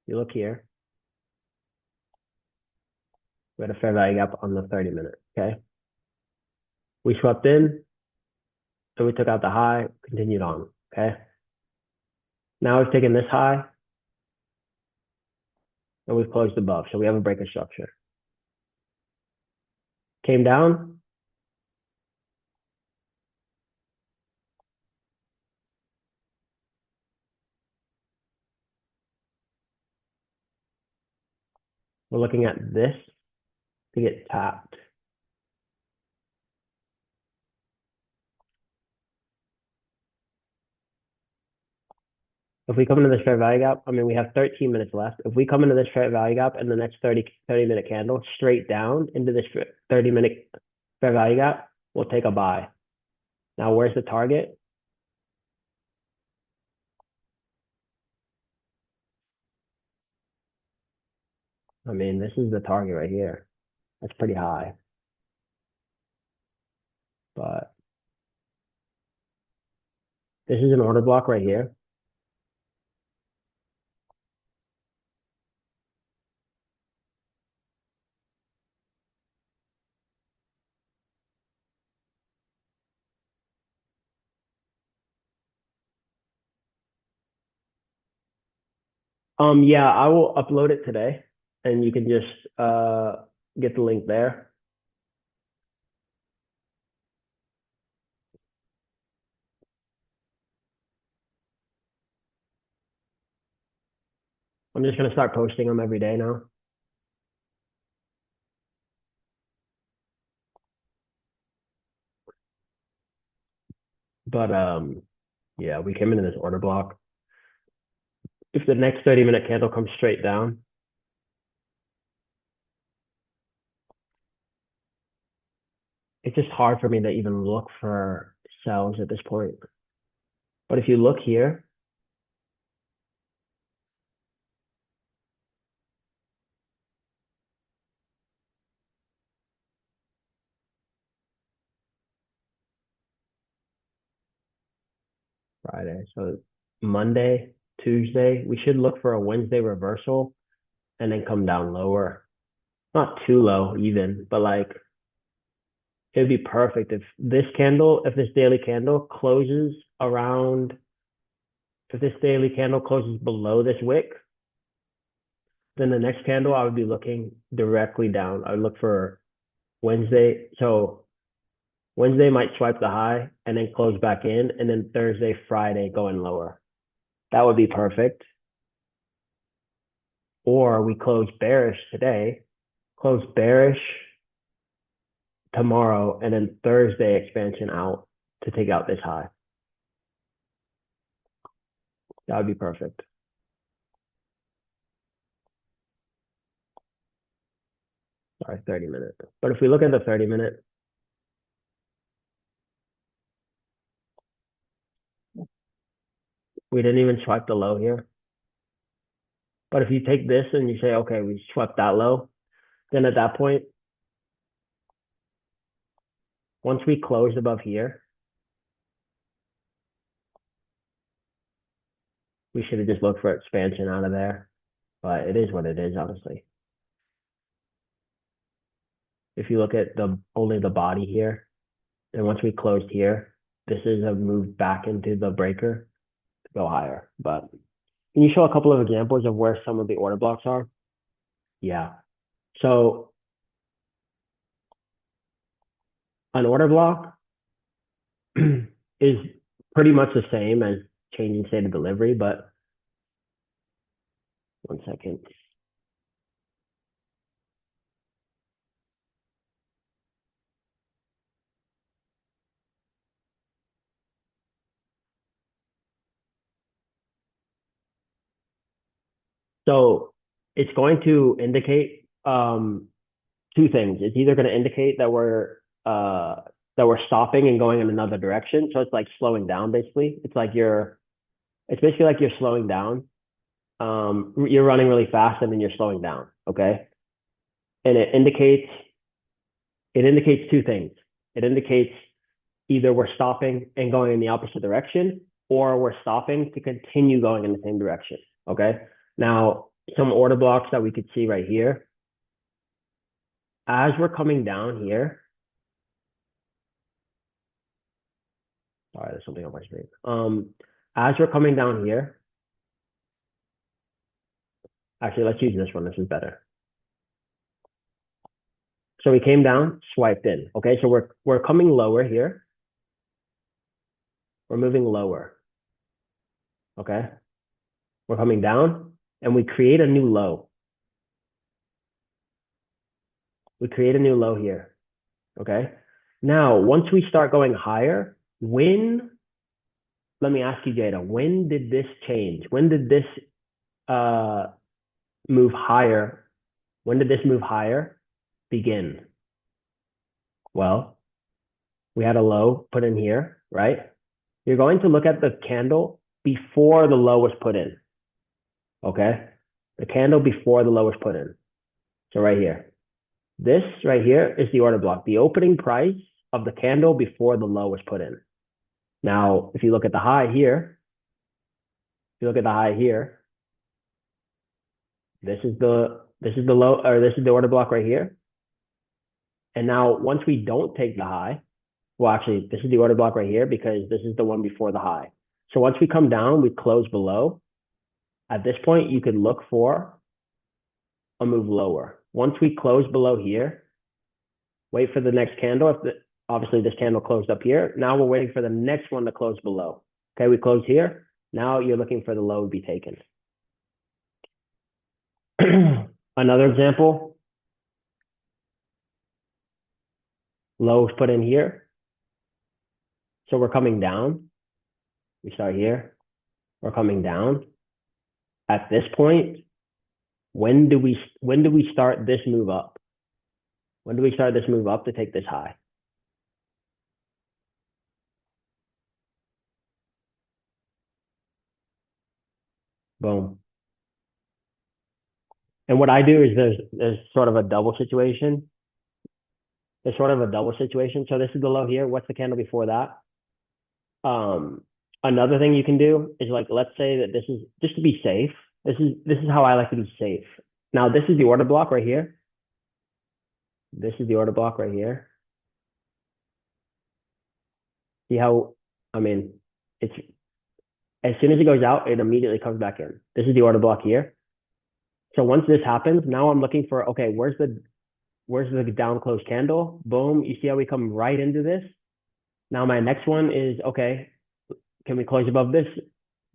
You look here, we had a fair value gap on the 30-minute. Okay, we swept in, so we took out the high, continued on. Okay, now we've taken this high and we've closed above. So we have a break of structure. Came down. We're looking at this to get tapped. If we come into this fair value gap, we have 13 minutes left. If we come into this fair value gap and the next 30-minute candle straight down into this 30-minute fair value gap, we'll take a buy. Now, where's the target? This is the target right here. That's pretty high. But this is an order block right here. Yeah, I will upload it today and you can just get the link there. I'm just gonna start posting them every day now. But yeah, we came into this order block. If the next 30-minute candle comes straight down, it's just hard for me to even look for sells at this point. But if you look here, Friday, so Monday, Tuesday, we should look for a Wednesday reversal and then come down lower. Not too low even, but like it'd be perfect if this daily candle closes around, if this daily candle closes below this wick, Then the next candle, I would be looking directly down. I would look for Wednesday. So Wednesday might swipe the high and then close back in, and then Thursday, Friday going lower. That would be perfect. Or we close bearish today, close bearish tomorrow, and then Thursday expansion out to take out this high. That would be perfect. Sorry, 30-minute. But if we look at the 30-minute, we didn't even swipe the low here. But if you take this and you say, okay, we swept that low, then at that point, once we closed above here, we should have just looked for expansion out of there. But it is what it is, honestly. If you look at only the body here, and once we closed here, this is a move back into the breaker to go higher. But can you show a couple of examples of where some of the order blocks are? Yeah. So an order block is pretty much the same as changing state of delivery, but 1 second. So it's going to indicate two things. It's either going to indicate that we're stopping and going in another direction. So it's like slowing down basically. It's basically like you're slowing down. You're running really fast and then you're slowing down. Okay. And it indicates two things. It indicates either we're stopping and going in the opposite direction, or we're stopping to continue going in the same direction. Okay. Now, some order blocks that we could see right here. As we're coming down here, sorry, there's something on my screen. As we're coming down here, actually, let's use this one. This is better. So we came down, swiped in. Okay, so we're coming lower here. We're moving lower. Okay, we're coming down, and we create a new low. We create a new low here. Okay. Now, once we start going higher, let me ask you, Jada, when did this change? When did this move higher? When did this move higher begin? Well, we had a low put in here, right? You're going to look at the candle before the low was put in. Okay. The candle before the low was put in. So right here. This right here is the order block, the opening price of the candle before the low was put in. Now, if you look at the high here, this is the low, or this is the order block right here. And now once we don't take the high, well, actually, this is the order block right here because this is the one before the high. So once we come down, we close below. At this point, you could look for a move lower. Once we close below here, wait for the next candle. Obviously this candle closed up here. Now we're waiting for the next one to close below. Okay, we close here. Now you're looking for the low to be taken. Another example, low is put in here. So we're coming down. We start here. We're coming down. At this point, when do we start this move up? When do we start this move up to take this high? Boom. And what I do is there's sort of a double situation. There's sort of a double situation. So this is the low here. What's the candle before that? Another thing you can do is, like, let's say that this is just to be safe. This is how I like to be safe. Now this is the order block right here. This is the order block right here. See how, I mean, it's as soon as it goes out, it immediately comes back in. This is the order block here. So once this happens, now I'm looking for, okay, where's the down close candle? Boom. You see how we come right into this? Now my next one is, okay, can we close above this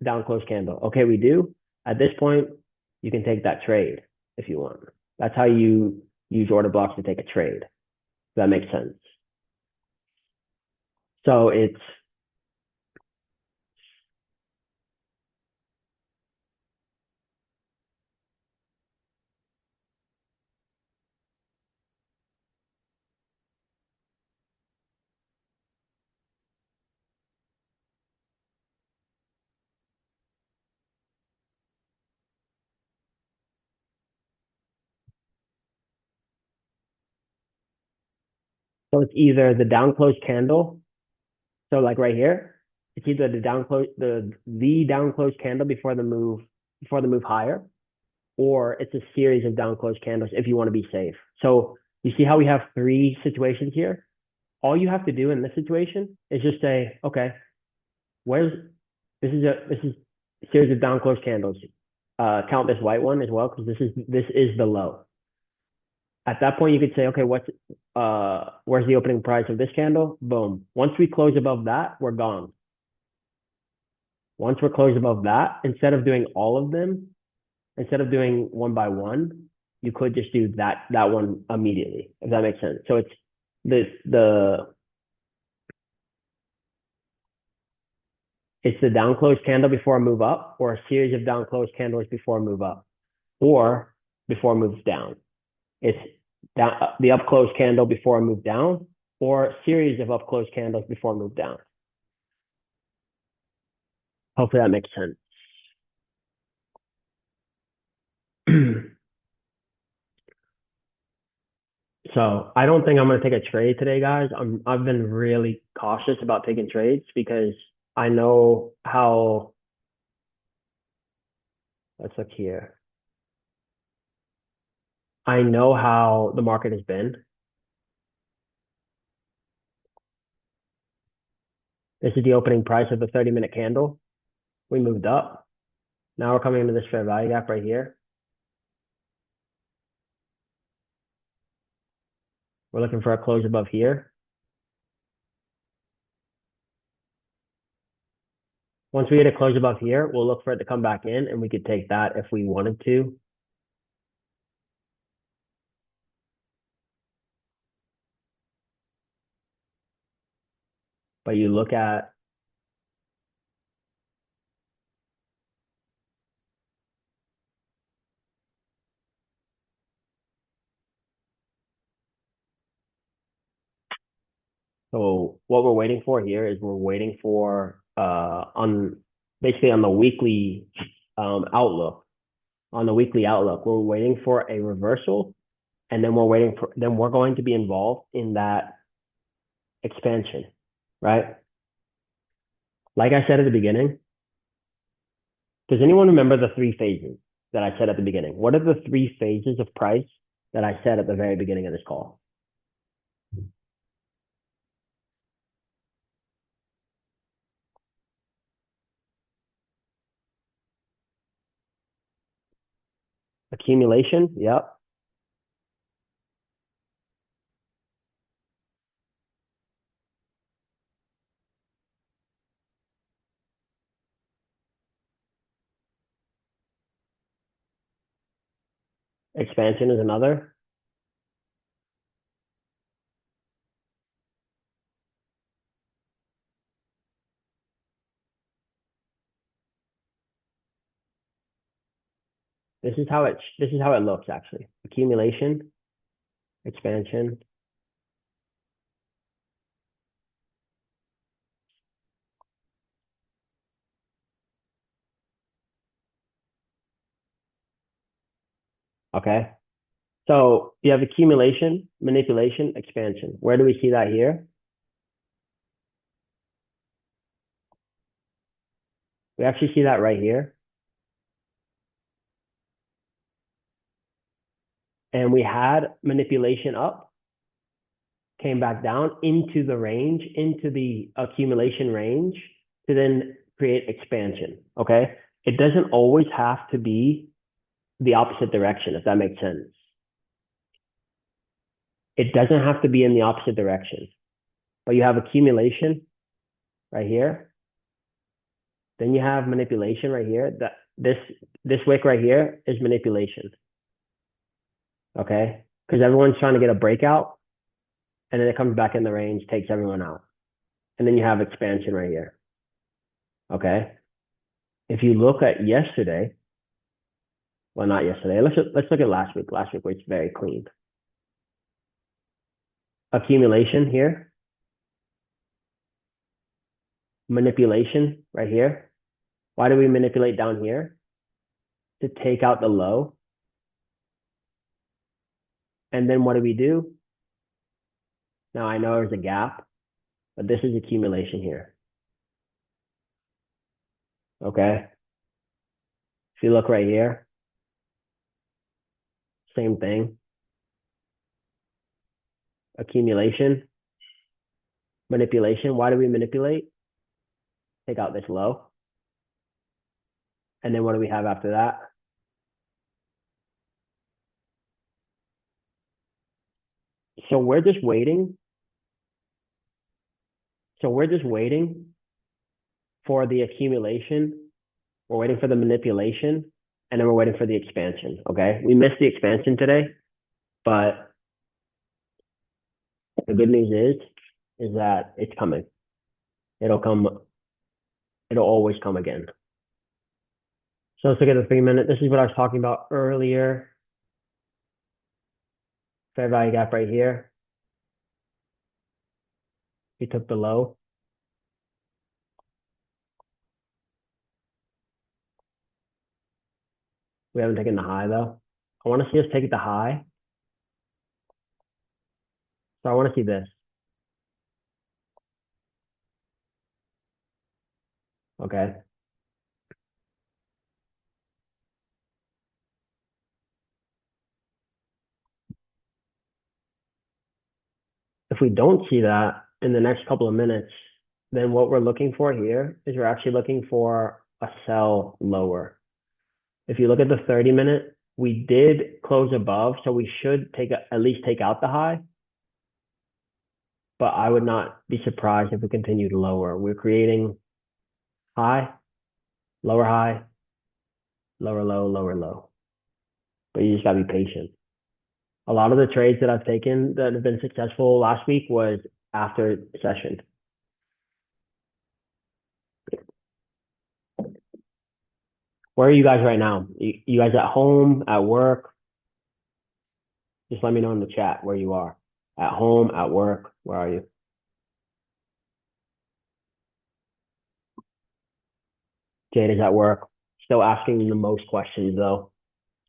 down close candle? Okay, we do. At this point, you can take that trade if you want. That's how you use order blocks to take a trade. If that makes sense. So it's either the down close candle. So like right here, it's either the down close candle before the move higher, or it's a series of down close candles if you want to be safe. So you see how we have three situations here? All you have to do in this situation is just say, okay, where's this is a series of down close candles. Count this white one as well because this is the low. At that point, you could say, okay, where's the opening price of this candle? Boom. Once we close above that, we're gone. Once we're closed above that, instead of doing all of them, instead of doing one by one, you could just do that one immediately, if that makes sense. So it's the it's the down close candle before a move up, or a series of down close candles before a move up, or before a moves down. It's the up close candle before a move down, or a series of up close candles before a move down. Hopefully that makes sense. So I don't think I'm going to take a trade today, guys. I've been really cautious about taking trades because I know how. Let's look here. I know how the market has been. This is the opening price of the 30-minute candle. We moved up. Now we're coming into this fair value gap right here. We're looking for a close above here. Once we get a close above here, we'll look for it to come back in, and we could take that if we wanted to. But you look at so what we're waiting for here is we're waiting for on basically on the weekly outlook. On the weekly outlook, we're waiting for a reversal, and then we're going to be involved in that expansion, right? Like I said at the beginning, does anyone remember the three phases that I said at the beginning? What are the three phases of price that I said at the very beginning of this call? Accumulation, yep. Expansion is another. This is how it looks actually. Accumulation, expansion. Okay. So you have accumulation, manipulation, expansion. Where do we see that here? We actually see that right here. And we had manipulation up, came back down into the range, into the accumulation range to then create expansion. Okay. It doesn't always have to be the opposite direction, if that makes sense. It doesn't have to be in the opposite direction, but you have accumulation right here. Then you have manipulation right here. That this wick right here is manipulation. Okay? Because everyone's trying to get a breakout, and then it comes back in the range, takes everyone out. And then you have expansion right here. Okay? If you look at yesterday, well, not yesterday. Let's look at last week. Last week was very clean. Accumulation here. Manipulation right here. Why do we manipulate down here? To take out the low. And then what do we do? Now I know there's a gap, but this is accumulation here. Okay. If you look right here, same thing. Accumulation, manipulation. Why do we manipulate? Take out this low. And then what do we have after that? So we're just waiting. So we're just waiting for the accumulation. We're waiting for the manipulation, and then we're waiting for the expansion. Okay. We missed the expansion today, but the good news is that it's coming. It'll come. It'll always come again. So let's look at the 3-minute. This is what I was talking about earlier. Fair value gap right here. We took the low. We haven't taken the high though. I want to see us take the high. So I want to see this. Okay. If we don't see that in the next couple of minutes, then what we're looking for here is we're actually looking for a sell lower. If you look at the 30-minute, we did close above, so we should at least take out the high. But I would not be surprised if we continued lower. We're creating high, lower high, lower low, lower low. But you just gotta be patient. A lot of the trades that I've taken that have been successful last week was after session. Where are you guys right now? You guys at home, at work? Just let me know in the chat where you are. At home, at work, where are you? Jade is at work. Still asking the most questions though.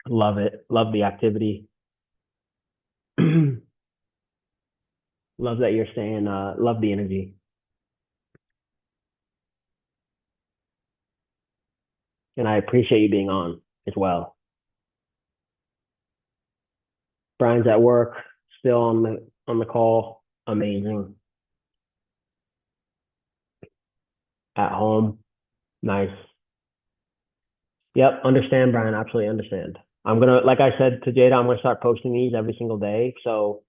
Love it. Love the activity. Love that you're saying, love the energy. And I appreciate you being on as well. Brian's at work, still on the call. Amazing. At home. Nice. Yep, understand, Brian. Absolutely understand. I'm gonna, like I said to Jada, I'm gonna start posting these every single day. So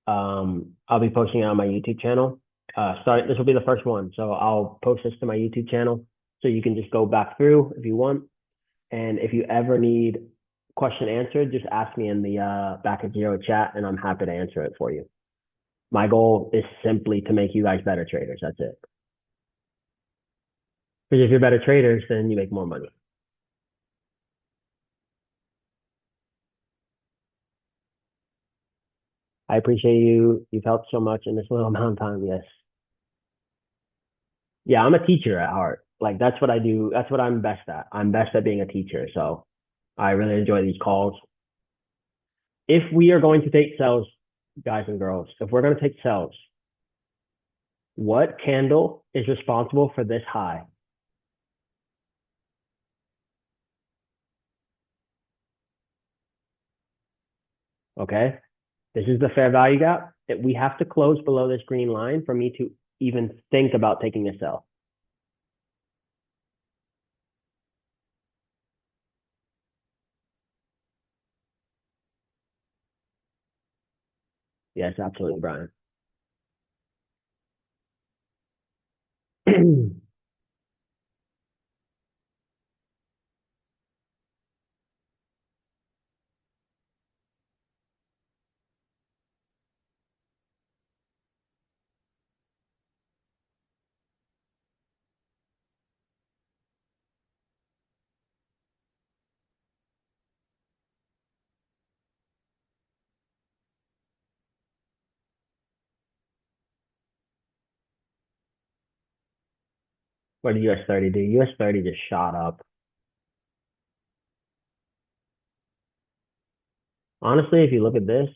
I'll be posting it on my YouTube channel. This will be the first one. So I'll post this to my YouTube channel. So you can just go back through if you want. And if you ever need question answered, just ask me in the back at zero chat and I'm happy to answer it for you. My goal is simply to make you guys better traders. That's it. Because if you're better traders, then you make more money. I appreciate you. You've helped so much in this little amount of time. Yes. Yeah, I'm a teacher at heart. Like that's what I do. That's what I'm best at. I'm best at being a teacher. So I really enjoy these calls. If we are going to take sells, guys and girls, if we're going to take sells, what candle is responsible for this high? Okay. This is the fair value gap. We have to close below this green line for me to even think about taking a sell. Yes, absolutely, Brian. What did US 30 do? US 30 just shot up. Honestly, if you look at this,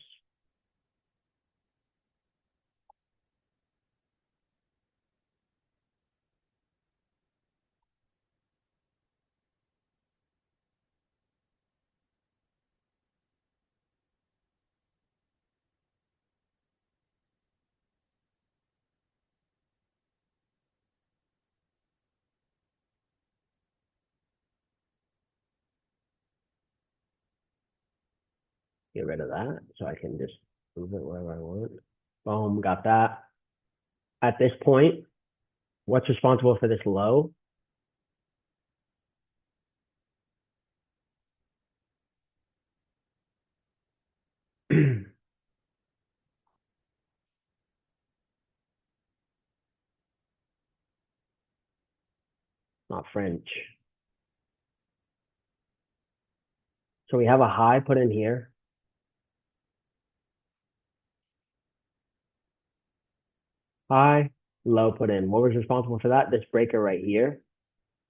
get rid of that so I can just move it wherever I want. Boom, got that. At this point, what's responsible for this low? Not French. So we have a high put in here. High, low put in. What was responsible for that? This breaker right here.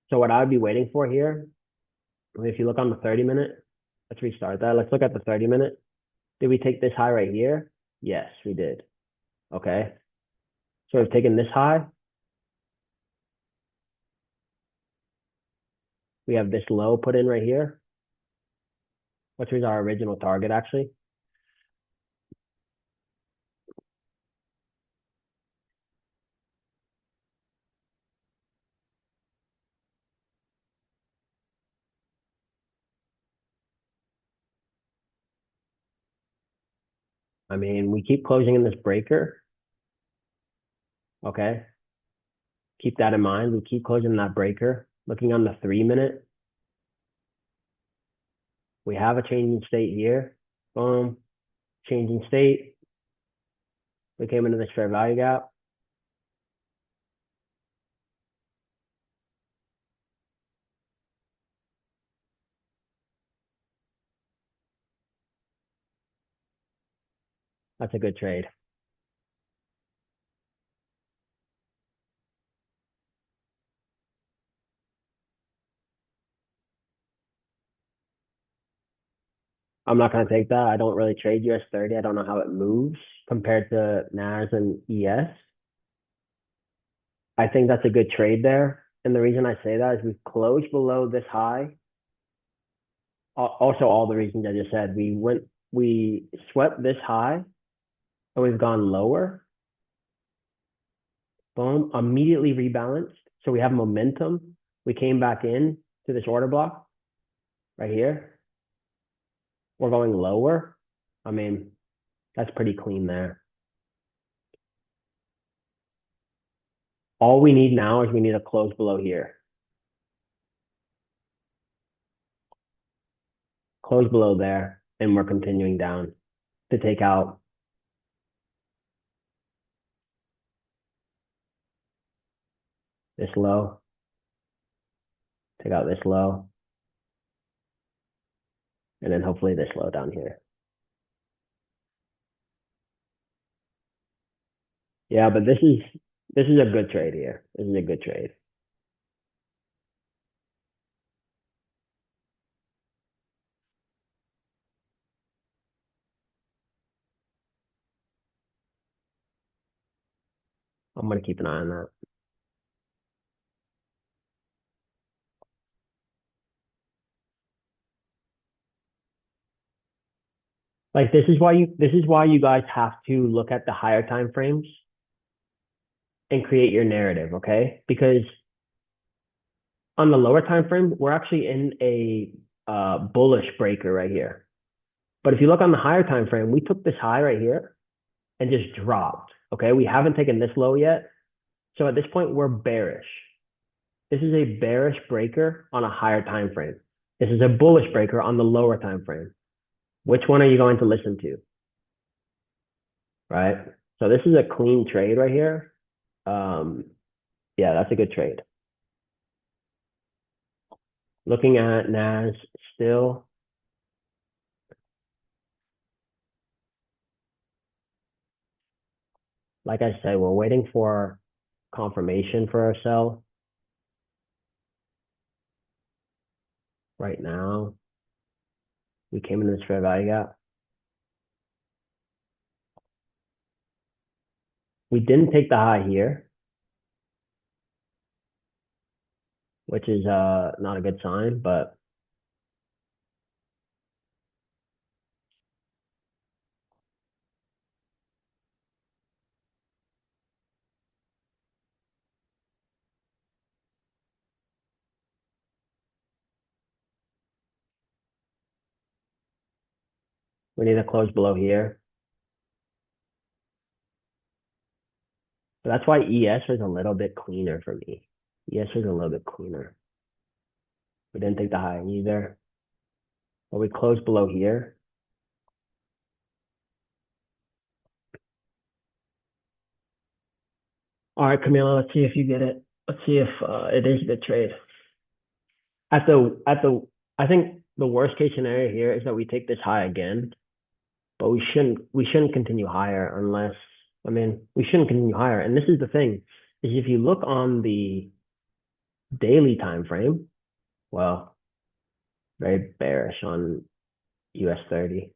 So what I would be waiting for here, if you look on the 30-minute, let's restart that. Let's look at the 30-minute. Did we take this high right here? Yes, we did. Okay. So we've taken this high. We have this low put in right here, which was our original target, actually. I mean, we keep closing in this breaker. Okay. Keep that in mind. We keep closing that breaker. Looking on the 3-minute, we have a changing state here. Boom. Changing state. We came into this fair value gap. That's a good trade. I'm not going to take that. I don't really trade US 30. I don't know how it moves compared to NAS and ES. I think that's a good trade there. And the reason I say that is we've closed below this high. Also, all the reasons I just said, we swept this high and we've gone lower. Boom, immediately rebalanced. So we have momentum. We came back in to this order block right here. We're going lower. I mean, that's pretty clean there. All we need now is we need a close below here. Close below there, and we're continuing down to take out this low, take out this low, and then hopefully this low down here. Yeah, but this is a good trade here. This is a good trade. I'm gonna keep an eye on that. Like this is why you guys have to look at the higher time frames and create your narrative, okay? Because on the lower time frame, we're actually in a bullish breaker right here. But if you look on the higher time frame, we took this high right here and just dropped. Okay, we haven't taken this low yet. So at this point, we're bearish. This is a bearish breaker on a higher time frame. This is a bullish breaker on the lower time frame. Which one are you going to listen to? Right? So this is a clean trade right here. Yeah, that's a good trade. Looking at NAS still. Like I said, we're waiting for confirmation for our sell right now. We came into this fair value gap. We didn't take the high here, which is not a good sign, but we need to close below here. So that's why ES was a little bit cleaner for me. ES was a little bit cleaner. We didn't take the high either, but we closed below here. All right, Camila, let's see if you get it. Let's see if it is a good trade. I think the worst case scenario here is that we take this high again, but we shouldn't continue higher unless, I mean, we shouldn't continue higher. And this is the thing, is if you look on the daily time frame, well, very bearish on US 30.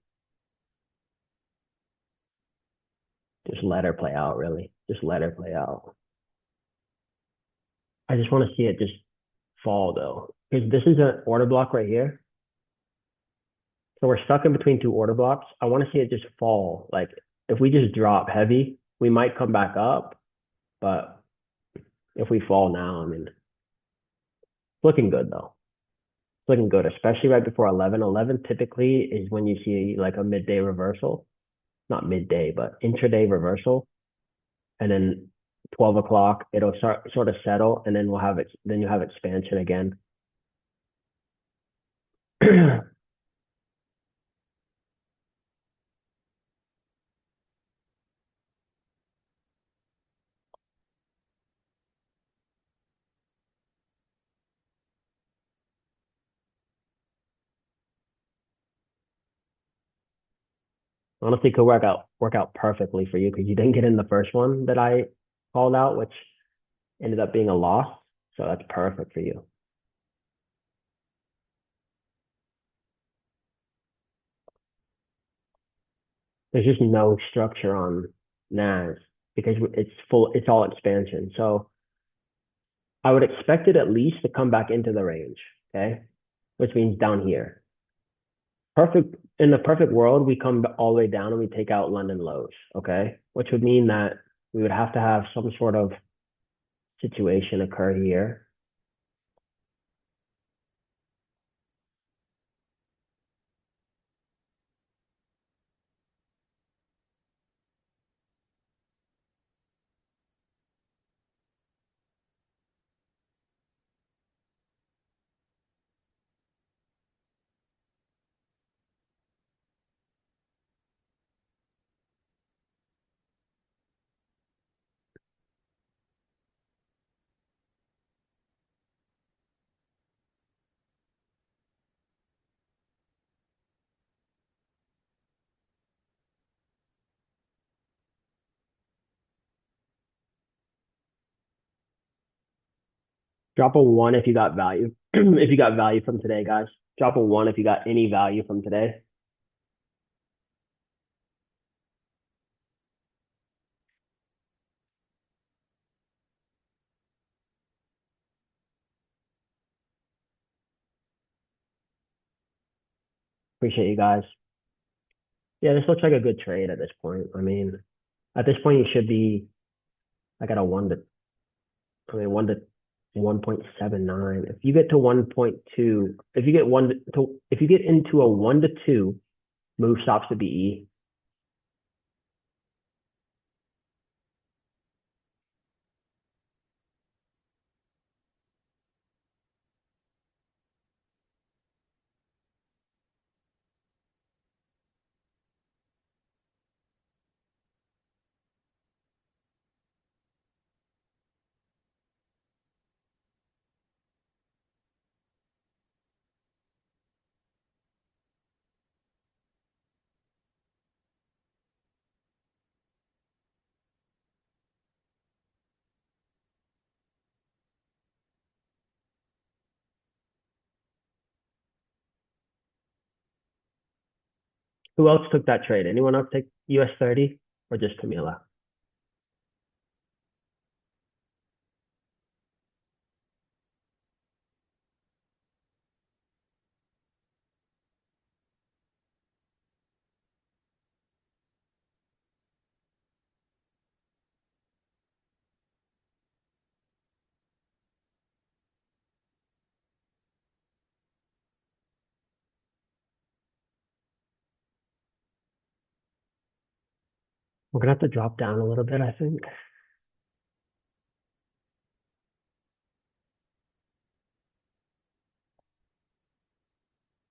Just let her play out, really. Just let her play out. I just want to see it just fall though, because this is an order block right here. So we're stuck in between two order blocks. I want to see it just fall. Like if we just drop heavy, we might come back up, but if we fall now, I mean, looking good though. It's looking good, especially right before 11. 11 typically is when you see like a midday reversal, not midday, but intraday reversal. And then 12 o'clock, it'll start sort of settle, and then we'll have it. Then you have expansion again. Honestly, could work out perfectly for you because you didn't get in the first one that I called out, which ended up being a loss. So that's perfect for you. There's just no structure on NAS because it's all expansion. So I would expect it at least to come back into the range, okay? Which means down here. Perfect in the perfect world, we come all the way down and we take out London lows, okay? Which would mean that we would have to have some sort of situation occur here. Drop a one if you got value. If you got value from today, guys. Drop a one if you got any value from today. Appreciate you guys. Yeah, this looks like a good trade at this point. I mean, at this point, you should be like at a one to, I mean, 1.79. If you get to 1.2, if you get if you get into a 1 to 2, move stops to BE. Who else took that trade? Anyone else take US 30 or just Camila? We're gonna have to drop down a little bit, I think.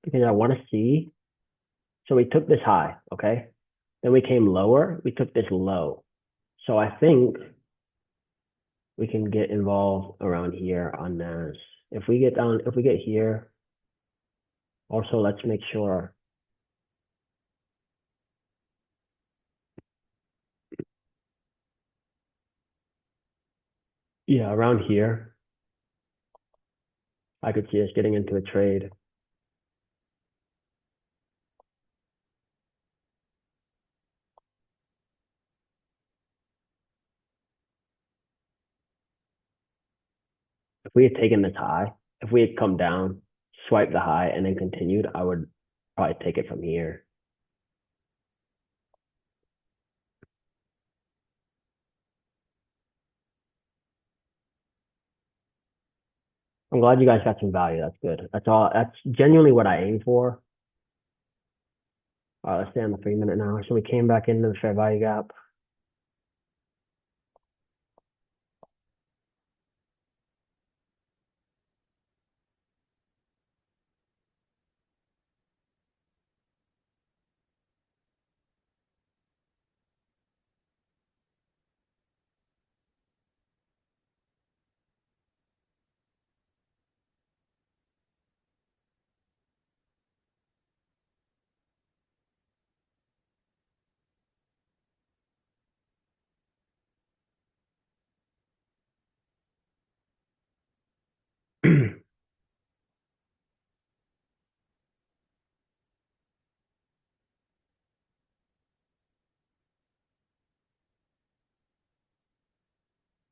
Because I want to see. So we took this high, okay? Then we came lower, we took this low. So I think we can get involved around here on NAS. If we get down, if we get here, also let's make sure. Yeah, around here, I could see us getting into a trade. If we had taken this high, if we had come down, swiped the high, and then continued, I would probably take it from here. I'm glad you guys got some value. That's good. That's all. That's genuinely what I aim for. Let's stay on the 3 minute now. So we came back into the fair value gap.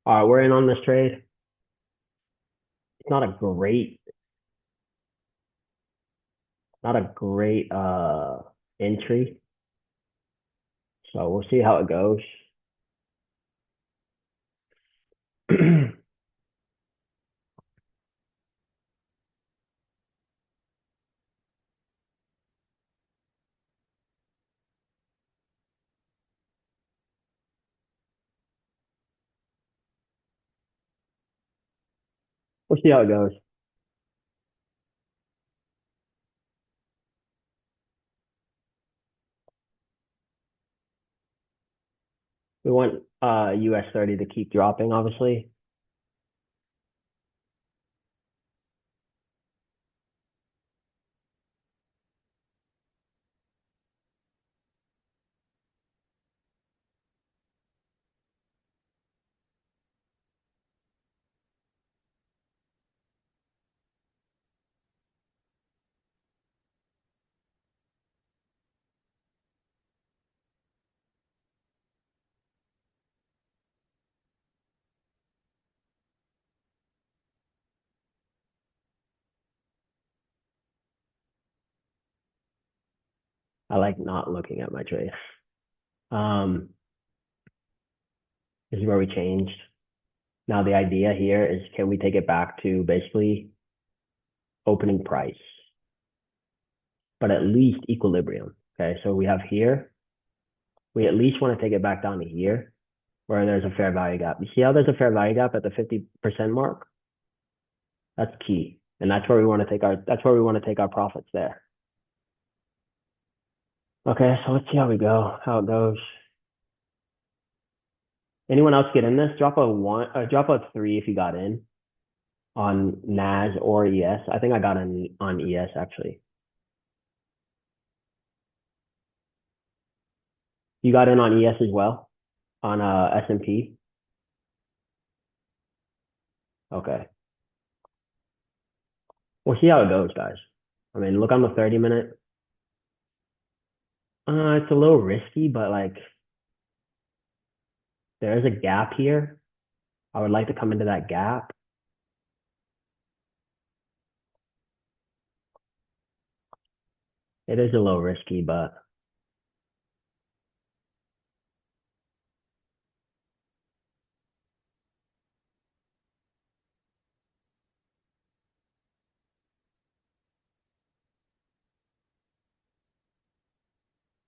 All right, we're in on this trade. It's not a great entry. So we'll see how it goes. We'll see how it goes. We want US 30 to keep dropping, obviously. I like not looking at my trade. Um, this is where we changed. Now the idea here is, can we take it back to basically opening price, but at least equilibrium? Okay, so we have here, we at least want to take it back down to here where there's a fair value gap. You see how there's a fair value gap at the 50% mark? That's key. And that's where we want to take our profits there. Okay, so let's see how it goes. Anyone else get in this? Drop a one, drop a three if you got in on NAS or ES. I think I got in on ES actually. You got in on ES as well on S&P. Okay, we'll see how it goes, guys. I mean, look on the 30 minute. It's a little risky, but like there is a gap here. I would like to come into that gap. It is a little risky, but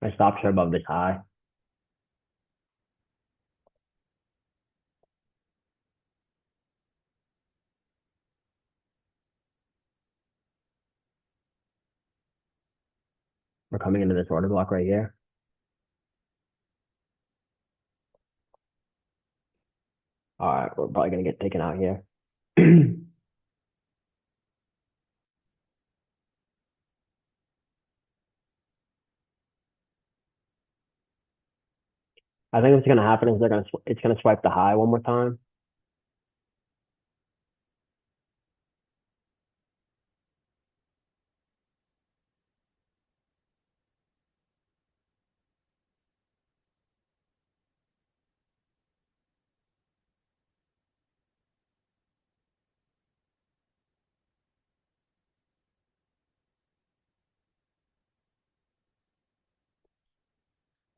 my stops are above this high. We're coming into this order block right here. All right, we're probably gonna get taken out here. I think what's gonna happen is it's gonna swipe the high one more time.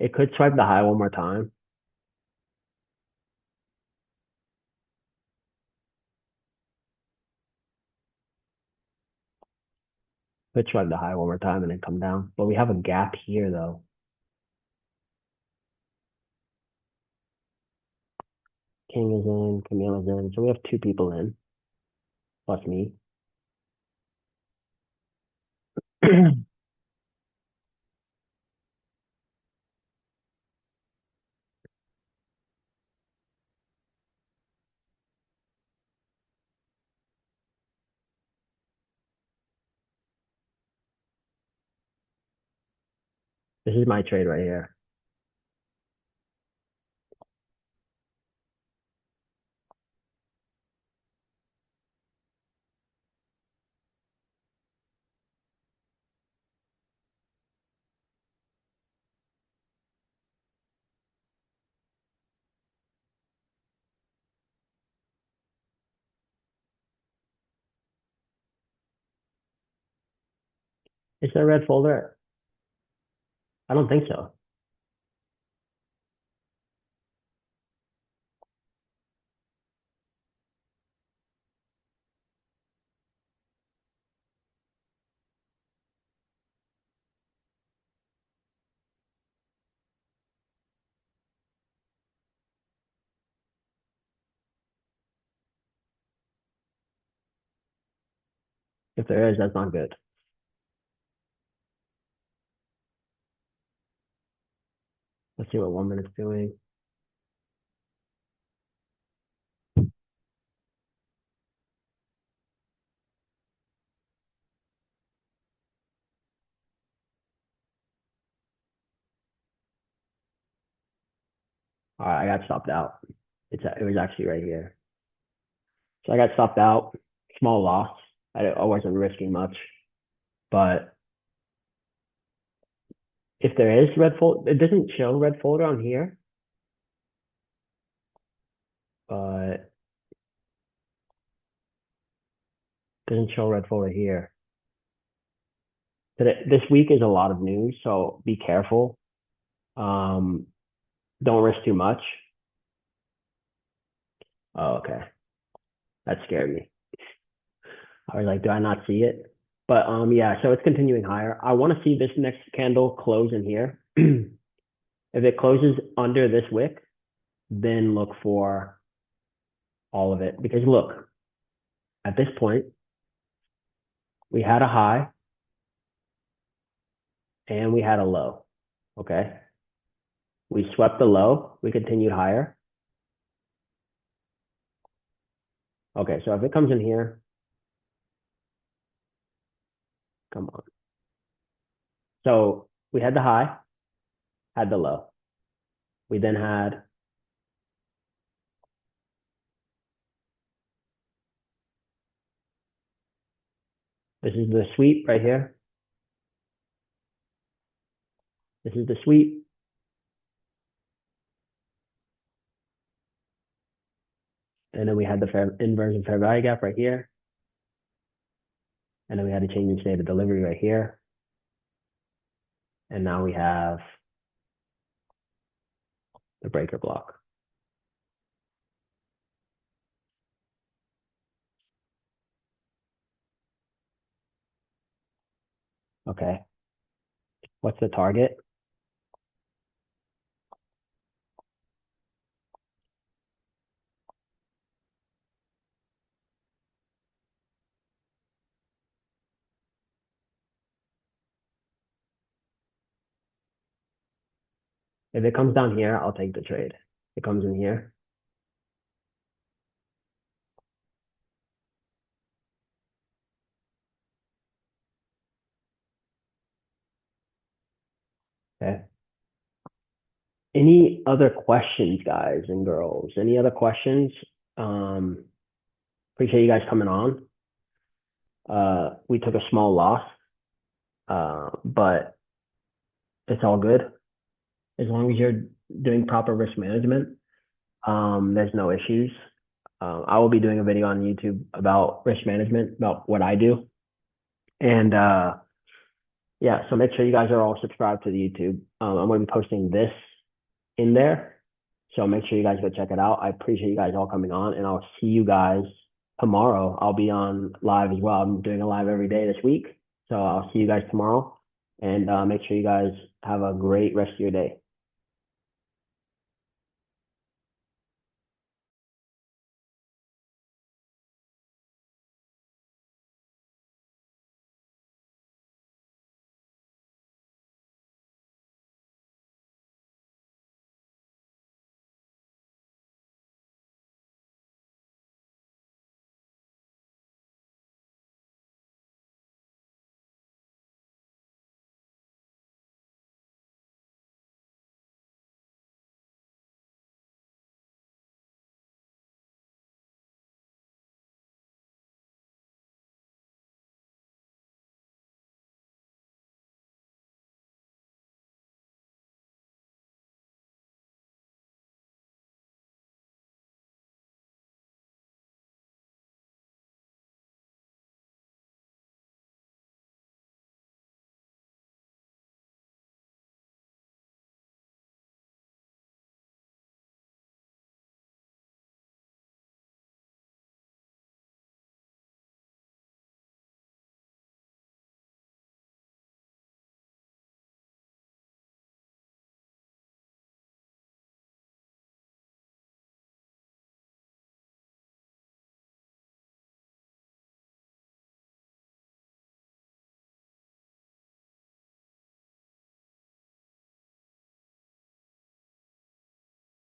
It could swipe the high one more time. Could swipe the high one more time and then come down. But we have a gap here though. King is in, Camille is in. So we have two people in, plus me. This is my trade right here. Is there a red folder? I don't think so. If there is, that's not good. Let's see what 1 minute's doing. All right, I got stopped out. It was actually right here. So I got stopped out. Small loss. I wasn't risking much, but if there is red folder, it doesn't show red folder on here, but it doesn't show red folder here. This week is a lot of news, so be careful. Um, don't risk too much. Oh, okay. That scared me. I was like, do I not see it? But yeah, so it's continuing higher. I want to see this next candle close in here. If it closes under this wick, then look for all of it. Because look, at this point, we had a high and we had a low. Okay. We swept the low, we continued higher. Okay, so if it comes in here, come on. So we had the high, had the low. We then had this is the sweep right here. This is the sweep. And then we had the inversion fair value gap right here. And then we had a change in state of delivery right here. And now we have the breaker block. Okay. What's the target? If it comes down here, I'll take the trade. If it comes in here. Okay. Any other questions, guys and girls? Any other questions? Appreciate you guys coming on. We took a small loss, but it's all good. As long as you're doing proper risk management, there's no issues. I will be doing a video on YouTube about risk management, about what I do. And yeah, so make sure you guys are all subscribed to the YouTube. I'm going to be posting this in there. So make sure you guys go check it out. I appreciate you guys all coming on, and I'll see you guys tomorrow. I'll be on live as well. I'm doing a live every day this week. So I'll see you guys tomorrow, and make sure you guys have a great rest of your day.